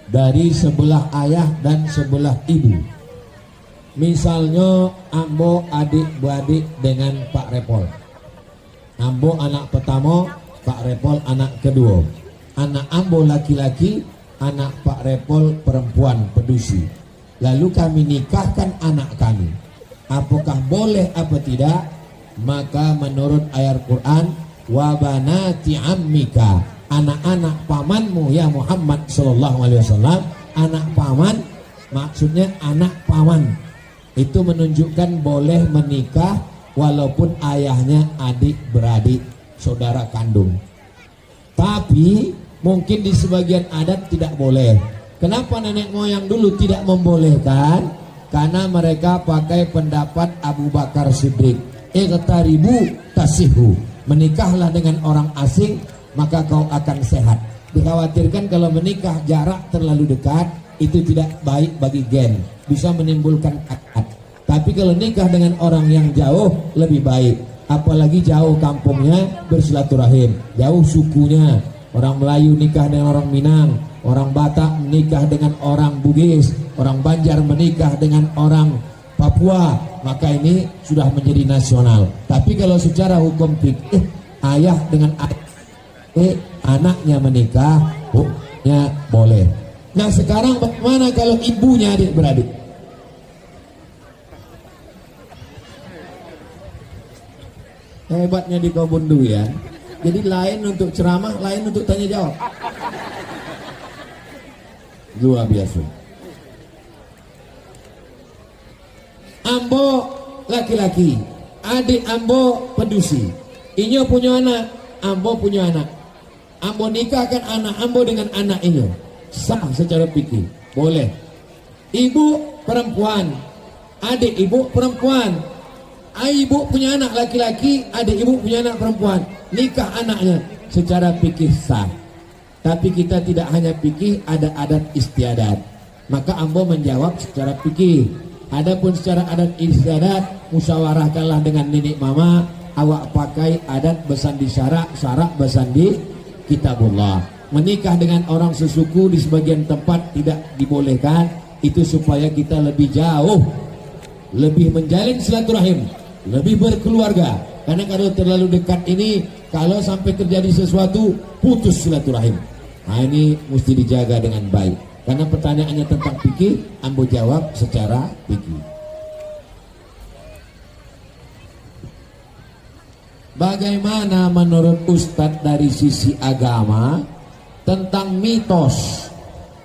dari sebelah ayah dan sebelah ibu? Misalnya ambo adik-beradik dengan Pak Repol. Ambo anak pertama, Pak Repol anak kedua. Anak ambo laki-laki, anak Pak Repol perempuan pedusi. Lalu kami nikahkan anak kami. Apakah boleh apa tidak? Maka menurut ayat Quran, wa banati ammika, anak-anak pamanmu ya Muhammad sallallahu alaihi wasallam. Anak paman maksudnya anak paman. Itu menunjukkan boleh menikah walaupun ayahnya adik beradik saudara kandung. Tapi mungkin di sebagian adat tidak boleh. Kenapa nenek moyang dulu tidak membolehkan? Karena mereka pakai pendapat Abu Bakar Siddiq, iqtaribu tasihu, menikahlah dengan orang asing maka kau akan sehat. Dikhawatirkan kalau menikah jarak terlalu dekat itu tidak baik bagi gen, bisa menimbulkan akad. Tapi kalau nikah dengan orang yang jauh lebih baik, apalagi jauh kampungnya bersilaturahim, jauh sukunya. Orang Melayu nikah dengan orang Minang, orang Batak menikah dengan orang Bugis, orang Banjar menikah dengan orang Papua, maka ini sudah menjadi nasional. Tapi kalau secara hukum fikih, ayah dengan anaknya menikah, hukumnya boleh. Nah sekarang bagaimana kalau ibunya adik-beradik? Hebatnya di Kebun Durian. Jadi lain untuk ceramah, lain untuk tanya jawab. Luar biasa. Ambo laki-laki, adik Ambo pedusi. Inyo punya anak, Ambo punya anak. Ambo nikahkan anak Ambo dengan anak Inyo. Sah secara fikih, boleh. Ibu perempuan, adik ibu perempuan. Ibu punya anak laki-laki, adik ibu punya anak perempuan. Nikah anaknya secara fikih sah. Tapi kita tidak hanya fikih, ada adat istiadat. Maka Ambo menjawab secara fikih. Adapun secara adat istiadat, musyawarahkanlah dengan nenek mama. Awak pakai adat bersandi syarak, syarak bersandi kitabullah. Menikah dengan orang sesuku di sebagian tempat tidak dibolehkan. Itu supaya kita lebih jauh, lebih menjalin silaturahim, lebih berkeluarga. Karena kalau terlalu dekat ini, kalau sampai terjadi sesuatu, putus silaturahim. Nah ini mesti dijaga dengan baik. Karena pertanyaannya tentang fikih, Ambo jawab secara fikih. Bagaimana menurut Ustadz dari sisi agama tentang mitos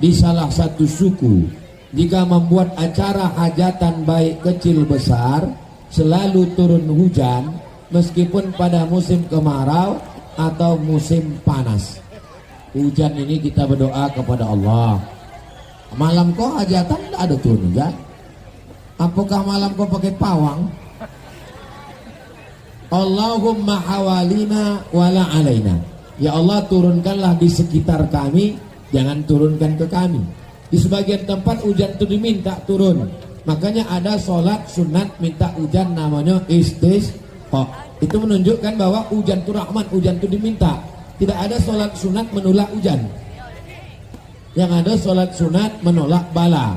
di salah satu suku, jika membuat acara hajatan baik kecil besar selalu turun hujan meskipun pada musim kemarau atau musim panas? Hujan ini kita berdoa kepada Allah. Malam kau hajatan tidak ada turun hujan. Apakah malam kau pakai pawang? Allahumma hawalina wala alaina. Ya Allah, turunkanlah di sekitar kami, jangan turunkan ke kami. Di sebagian tempat hujan itu diminta turun. Makanya ada sholat sunat minta hujan, namanya istisqa. Itu menunjukkan bahwa hujan itu rahmat, hujan itu diminta. Tidak ada sholat sunat menolak hujan. Yang ada sholat sunat menolak bala,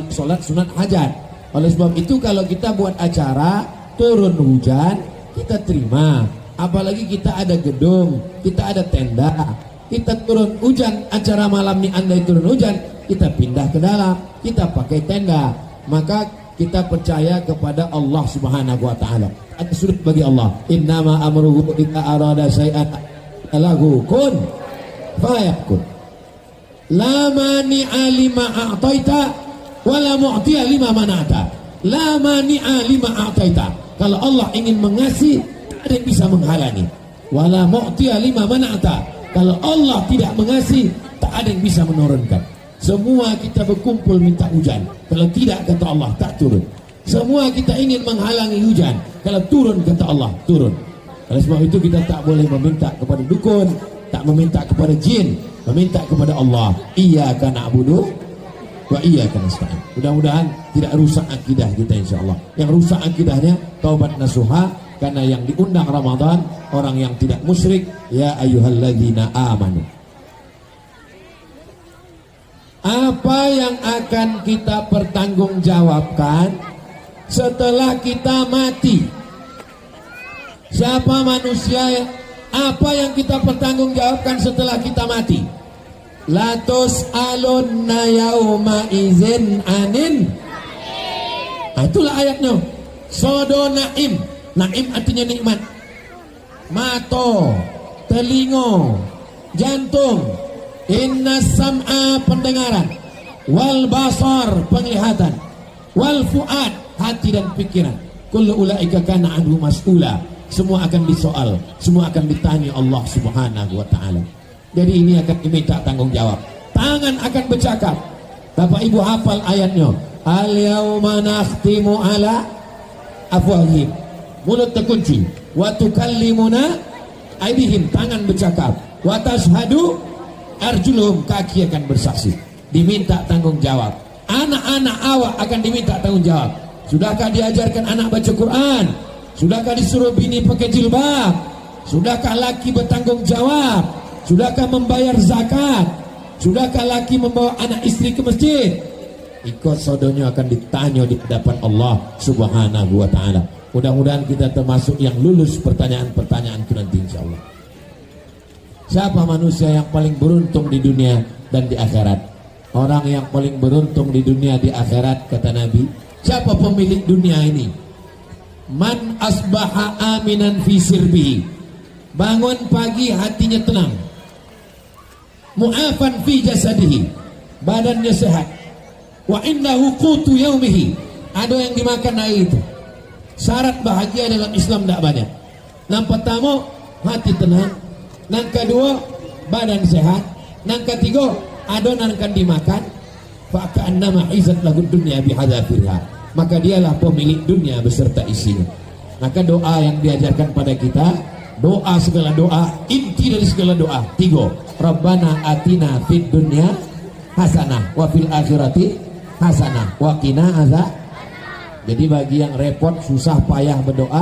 sholat sunat hajat. Oleh sebab itu kalau kita buat acara turun hujan, kita terima. Apalagi kita ada gedung, kita ada tenda, kita turun hujan, acara malam ini andai turun hujan, kita pindah ke dalam, kita pakai tenda. Maka kita percaya kepada Allah Subhanahu wa taala. Ada surut bagi Allah, innama amruhu idza arada syai'an lahu kun fayakun. La mani'a lima a'taita wala mu'tiya lima mana'ta. La mani'a lima a'taita. Kalau Allah ingin mengasih, ada yang bisa menghalangi. Wala mu'tiya lima mana'ta. Kalau Allah tidak mengasih, tak ada yang bisa menurunkan. Semua kita berkumpul minta hujan. Kalau tidak, kata Allah, tak turun. Semua kita ingin menghalangi hujan. Kalau turun, kata Allah, turun. Oleh sebab itu kita tak boleh meminta kepada dukun, tak meminta kepada jin, meminta kepada Allah. Iyyaka na'budu wa iyyaka nasta'in. Mudah-mudahan tidak rusak akidah kita insyaallah. Yang rusak akidahnya taubat nasuha, karena yang diundang Ramadan orang yang tidak musyrik. Ya ayyuhalladzina amanu. Apa yang akan kita pertanggungjawabkan setelah kita mati? Siapa manusia? Apa yang kita pertanggungjawabkan setelah kita mati? Latus alunna yauma izin anin. Itulah ayatnya. Sodo naim. Naim artinya nikmat. Mato, telingo, jantung, inna sam'a pendengaran, wal basar penglihatan, wal fuad hati dan pikiran. Kullu ulaika kana anhu mas'ula. Semua akan disoal, semua akan ditanya Allah Subhanahu wa taala. Jadi ini akan diminta tanggung jawab. Tangan akan bercakap. Bapak Ibu hafal ayatnya. Al yauma nakhtimu ala afwahihim. Mulut terkunci. Wa tukallimuna aydihim, tangan bercakap. Wa tashhadu arjuluhum, kaki akan bersaksi. Diminta tanggung jawab. Anak-anak awak akan diminta tanggung jawab. Sudahkah diajarkan anak baca Quran? Sudahkah disuruh bini pakai jilbab? Sudahkah laki bertanggung jawab? Sudahkah membayar zakat? Sudahkah laki membawa anak istri ke masjid? ikut sodonya akan ditanya di hadapan Allah Subhanahu wa taala. Mudah-mudahan kita termasuk yang lulus pertanyaan-pertanyaan itu nanti insyaallah. Siapa manusia yang paling beruntung di dunia dan di akhirat? Orang yang paling beruntung di dunia di akhirat, kata Nabi. Siapa pemilik dunia ini? Man asbaha aminan fi sirbihi. Bangun pagi hatinya tenang. Mu'afan fi jasadihi. Badannya sehat. Wa innahu qutu yaumihi. Ada yang dimakan hari itu. Syarat bahagia dalam Islam tidak banyak. Yang pertama, hati tenang. Yang kedua, badan sehat. Yang ketiga, adonan akan dimakan. Fa'ka'annama izat lahu dunya bihadzafirha. Maka dialah pemilik dunia beserta isinya. Maka doa yang diajarkan pada kita, doa segala doa, inti dari segala doa, 3. Rabbana atina fid dunya hasanah wa fil akhirati hasanah wa qina azab. Jadi bagi yang repot, susah, payah berdoa,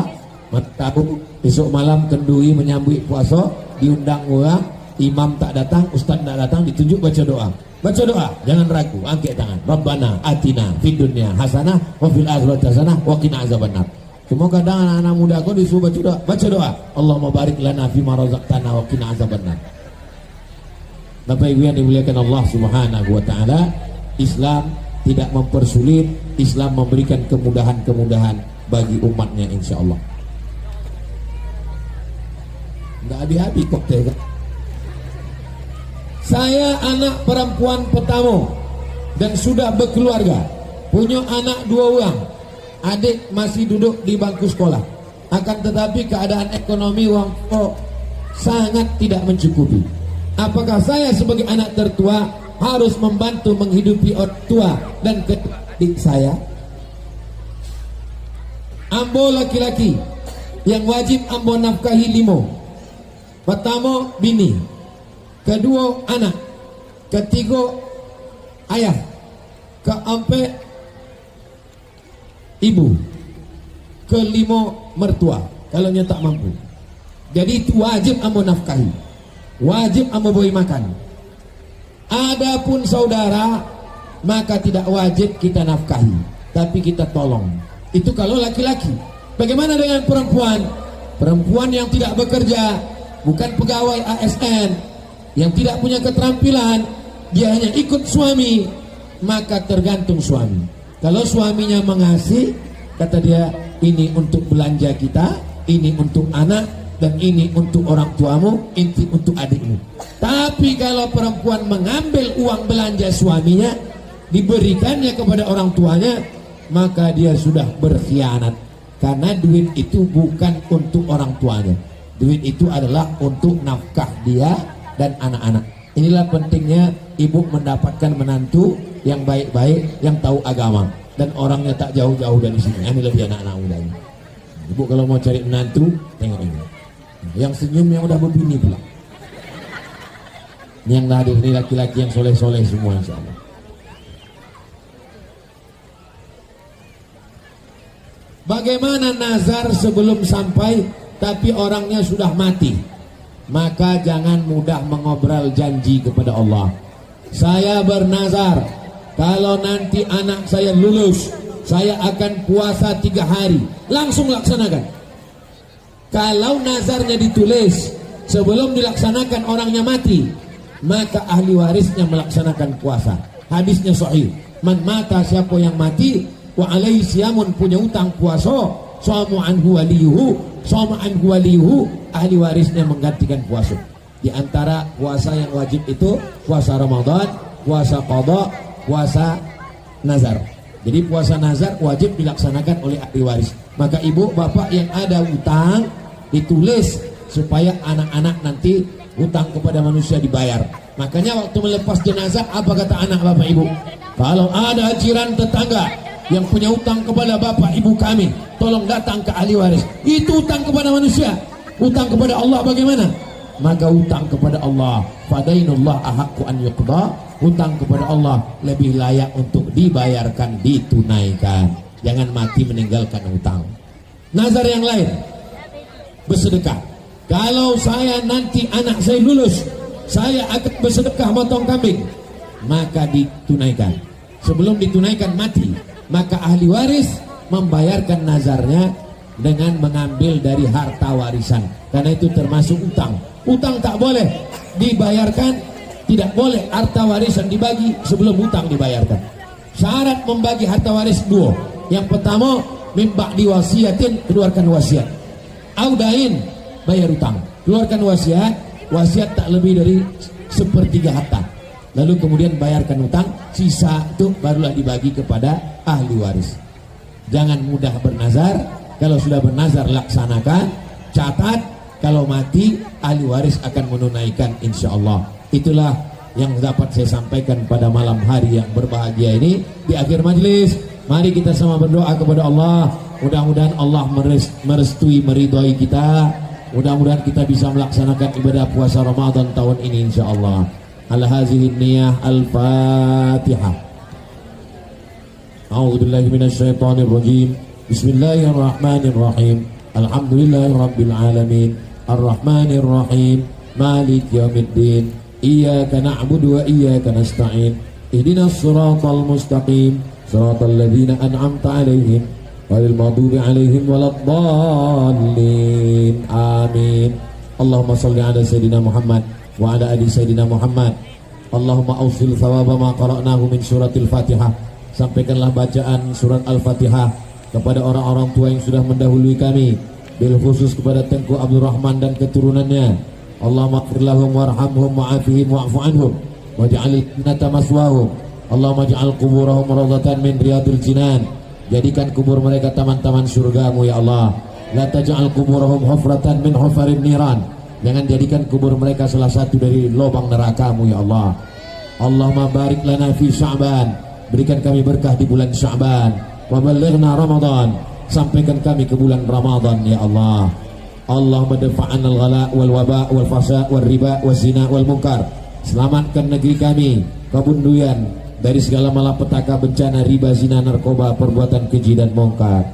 tahu besok malam kenduri menyambut puasa, diundang orang, imam tak datang, ustaz tak datang, ditunjuk baca doa. Baca doa, jangan ragu, angkat tangan. Rabbana atina fid dunya hasanah wa fil akhirati hasanah wa qina azabannar. Cuma kadang anak-anak muda kau disuruh baca doa. Baca doa, Allahumma barik lana fima razaqtana wa qina azabannar. Bapak Ibu yang dimuliakan Allah Subhanahu wa taala, Islam tidak mempersulit, Islam memberikan kemudahan-kemudahan bagi umatnya insyaallah. Enggak habis-habis koktel kan? Saya anak perempuan pertama dan sudah berkeluarga, punya anak 2 orang. Adik masih duduk di bangku sekolah. Akan tetapi keadaan ekonomi orang tua sangat tidak mencukupi. Apakah saya sebagai anak tertua harus membantu menghidupi orang tua dan adik saya? Ambo laki-laki yang wajib ambo nafkahi 5. Pertama bini, kedua anak, ketiga ayah, keempat ibu, kelima mertua kalau nya tak mampu. Jadi itu wajib ambo nafkahi, wajib ambo beri makan. Adapun saudara maka tidak wajib kita nafkahi, tapi kita tolong. Itu kalau laki-laki. Bagaimana dengan perempuan? Perempuan yang tidak bekerja, bukan pegawai ASN, yang tidak punya keterampilan, dia hanya ikut suami, maka tergantung suami. Kalau suaminya mengasih, kata dia, ini untuk belanja kita, ini untuk anak, dan ini untuk orang tuamu, ini untuk adikmu. Tapi kalau perempuan mengambil uang belanja suaminya, diberikannya kepada orang tuanya, maka dia sudah berkhianat. Karena duit itu bukan untuk orang tuanya, duit itu adalah untuk nafkah dia dan anak-anak. Inilah pentingnya ibu mendapatkan menantu yang baik-baik, yang tahu agama, dan orangnya tak jauh-jauh dari sini. Inilah dia anak-anak muda ini. Ibu kalau mau cari menantu, tengok ini. Yang senyum yang udah berbini pula. Ini yang hadir ini laki-laki yang soleh-soleh semua insyaallah. Bagaimana nazar sebelum sampai tapi orangnya sudah mati? Maka jangan mudah mengobrol janji kepada Allah. Saya bernazar, kalau nanti anak saya lulus, saya akan puasa 3 hari. Langsung laksanakan. Kalau nazarnya ditulis sebelum dilaksanakan orangnya mati, maka ahli warisnya melaksanakan puasa. Hadisnya sahih. Man mata, siapa yang mati, wa alaihi siyamun, punya utang puasa, sama anhu waliyuhu, ahli warisnya menggantikan puasa. Di antara puasa yang wajib itu puasa Ramadan, puasa qada, puasa nazar. Jadi puasa nazar wajib dilaksanakan oleh ahli waris. Maka ibu bapak yang ada utang ditulis supaya anak-anak nanti utang kepada manusia dibayar. Makanya waktu melepas jenazah apa kata anak bapak ibu? Kalau ada jiran tetangga yang punya utang kepada bapak ibu kami, tolong datang ke ahli waris. Itu utang kepada manusia. Utang kepada Allah bagaimana? Maka utang kepada Allah, fadainullah ahaqqu an yuqda, utang kepada Allah lebih layak untuk dibayarkan, ditunaikan. Jangan mati meninggalkan utang. Nazar yang lain, bersedekah. Kalau saya nanti anak saya lulus, saya akan bersedekah motong kambing, maka ditunaikan. sebelum ditunaikan mati, maka ahli waris membayarkan nazarnya dengan mengambil dari harta warisan, karena itu termasuk utang. Utang tak boleh dibayarkan, tidak boleh harta warisan dibagi sebelum utang dibayarkan. Syarat membagi harta waris dua. Yang pertama, mimba diwasiatin, keluarkan wasiat. Audain, bayar utang, keluarkan wasiat. Wasiat tak lebih dari 1/3 harta. Lalu kemudian bayarkan utang, sisa itu barulah dibagi kepada ahli waris. Jangan mudah bernazar. Kalau sudah bernazar laksanakan. Catat, kalau mati ahli waris akan menunaikan insya Allah. Itulah yang dapat saya sampaikan pada malam hari yang berbahagia ini. Di akhir majelis, mari kita sama berdoa kepada Allah. Mudah-mudahan Allah merestui, meridhoi kita. Mudah-mudahan kita bisa melaksanakan ibadah puasa Ramadan tahun ini insya Allah. Ala hazihi niyah al-Fatihah. A'udzubillahi minasyaitonir rajim. Bismillahirrahmanirrahim. Alhamdulillahirabbil alamin. Arrahmanir rahim. Malik yaumiddin. Iyyaka na'budu wa iyyaka nasta'in. Ihdinas siratal mustaqim. Siratal ladzina an'amta 'alaihim ghairil maghdubi 'alaihim waladdallin. Amin. Allahumma shalli ala sayidina Muhammad wa ala ali sayidina Muhammad. Allahumma awsil thawaba ma qara'nahu min suratil Fatihah. Sampaikanlah bacaan surat Al-Fatihah kepada orang-orang tua yang sudah mendahului kami, bil khusus kepada Tengku Abdul Rahman dan keturunannya. Allahumma ighfir lahum warhamhum wa'afihim wa'fu anhum waj'al jannata maswahum. Allahumma ij'al quburahum rawdatan min riyadil jinan. Jadikan kubur mereka taman-taman surgamu ya Allah. La taj'al quburahum hufratan min hufarin niran. Jangan jadikan kubur mereka salah satu dari lubang nerakamu ya Allah. Allahumma barik lana fi Sya'ban. Berikan kami berkah di bulan Sya'ban. Wa ballighna Ramadan. Sampaikan kami ke bulan Ramadan ya Allah. Allahumma dafa'an al-ghala wal waba wal fasa wal riba wal zina wal munkar. Selamatkan negeri kami, Kabunduyan, dari segala malapetaka, bencana, riba, zina, narkoba, perbuatan keji dan mungkar.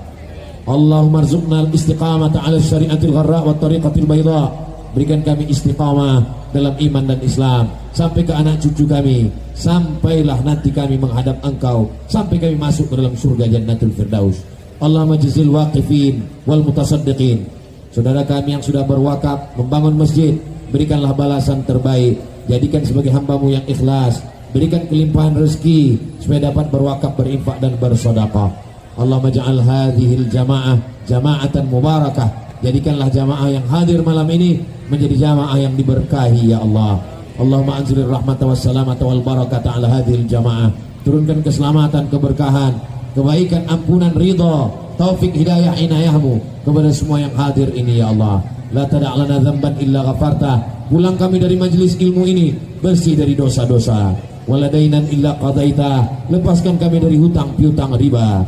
Allahumma rzuqna al-istiqamata 'ala syari'atil gharra wa tariqatil bayda. Berikan kami istiqamah dalam iman dan Islam sampai ke anak cucu kami, sampailah nanti kami menghadap Engkau, sampai kami masuk ke dalam surga Jannatul Firdaus. Allahumma jazil waqifin wal mutasaddiqin. Saudara kami yang sudah berwakaf membangun masjid, berikanlah balasan terbaik. Jadikan sebagai hamba-Mu yang ikhlas. Berikan kelimpahan rezeki supaya dapat berwakaf, berinfak dan bersedekah. Allahumma ja'al hadhil jamaah jama'atan mubarakah. Jadikanlah jamaah yang hadir malam ini menjadi jamaah yang diberkahi ya Allah. Allahumma anzilir rahmata wassalamata wal barakata ala hadhil jamaah. Turunkan keselamatan, keberkahan, kebaikan, ampunan, ridha, taufik, hidayah, inayahmu kepada semua yang hadir ini ya Allah. La tada' lana dzamban illa ghafarta. Pulang kami dari majelis ilmu ini bersih dari dosa-dosa. Wala dainan illa qadaita. Lepaskan kami dari hutang piutang riba.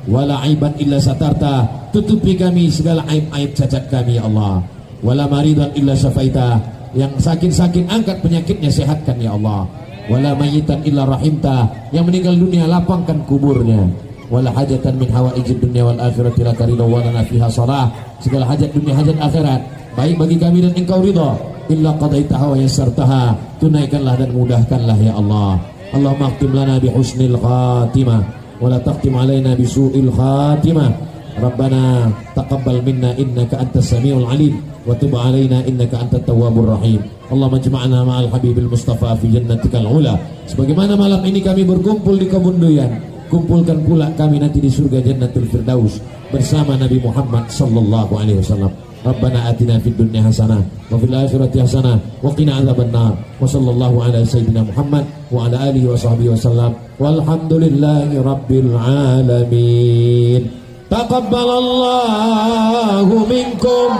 Wala aiban illa satarta. Tutupi kami segala aib-aib cacat kami ya Allah. Wala maridan illa syafaita. Yang sakit-sakit angkat penyakitnya, sehatkan ya Allah. Wala mayitan illa rahimta. Yang meninggal dunia lapangkan kuburnya. Wala hajatan min hawaijid dunya wal akhirati laka ridha wa lana fiha salah. Segala hajat dunia, hajat akhirat baik bagi kami dan Engkau ridha. Illa qadaitaha wa yassartaha. Tunaikanlah dan mudahkanlah ya Allah. Allahumma akhtim lana bi husnil khatimah wa la taqtim alaina bi su'il khatimah. Rabbana taqabbal minna innaka antas samiul alim wa tub alaina innaka antat tawwabur rahim. Allahumma jama'na ma'al habibil mustafa fi jannatikal ula. Sebagaimana malam ini kami berkumpul di Kabunduyan, kumpulkan pula kami nanti di surga Jannatul Firdaus bersama Nabi Muhammad sallallahu alaihi wasallam. Rabbana atina fid dunya hasanah wa fil akhirati hasanah wa qina adzabannar. Wa sallallahu ala sayyidina Muhammad wa ala alihi wa sahbihi wasallam. Walhamdulillahi rabbil alamin. Taqabbalallahu minkum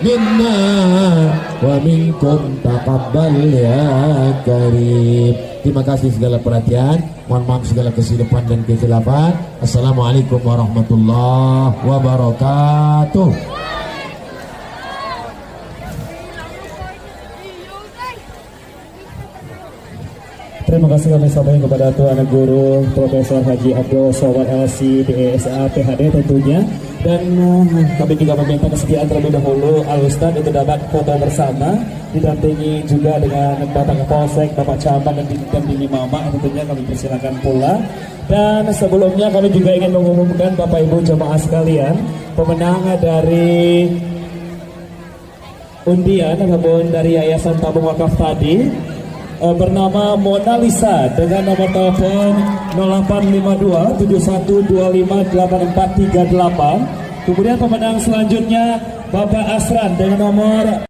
minna wa minkum taqabbal ya karim. Terima kasih segala perhatian. Mohon maaf segala kesilapan dan kekhilafan. Assalamualaikum warahmatullahi wabarakatuh. Terima kasih kami sampaikan kepada Tuan Guru Profesor Haji Abdul Somad LC DSA PhD tentunya, dan kami juga meminta kesediaan terlebih dahulu Al-Ustaz untuk dapat foto bersama didampingi juga dengan Bapak Kapolsek, Bapak Camat, dan didampingi Mama. Tentunya kami persilakan pula. Dan sebelumnya kami juga ingin mengumumkan Bapak Ibu jemaah sekalian, pemenang dari undian ataupun dari Yayasan Tabung Wakaf tadi bernama Mona Lisa dengan nomor telepon 085271258438. Kemudian pemenang selanjutnya Bapak Asran dengan nomor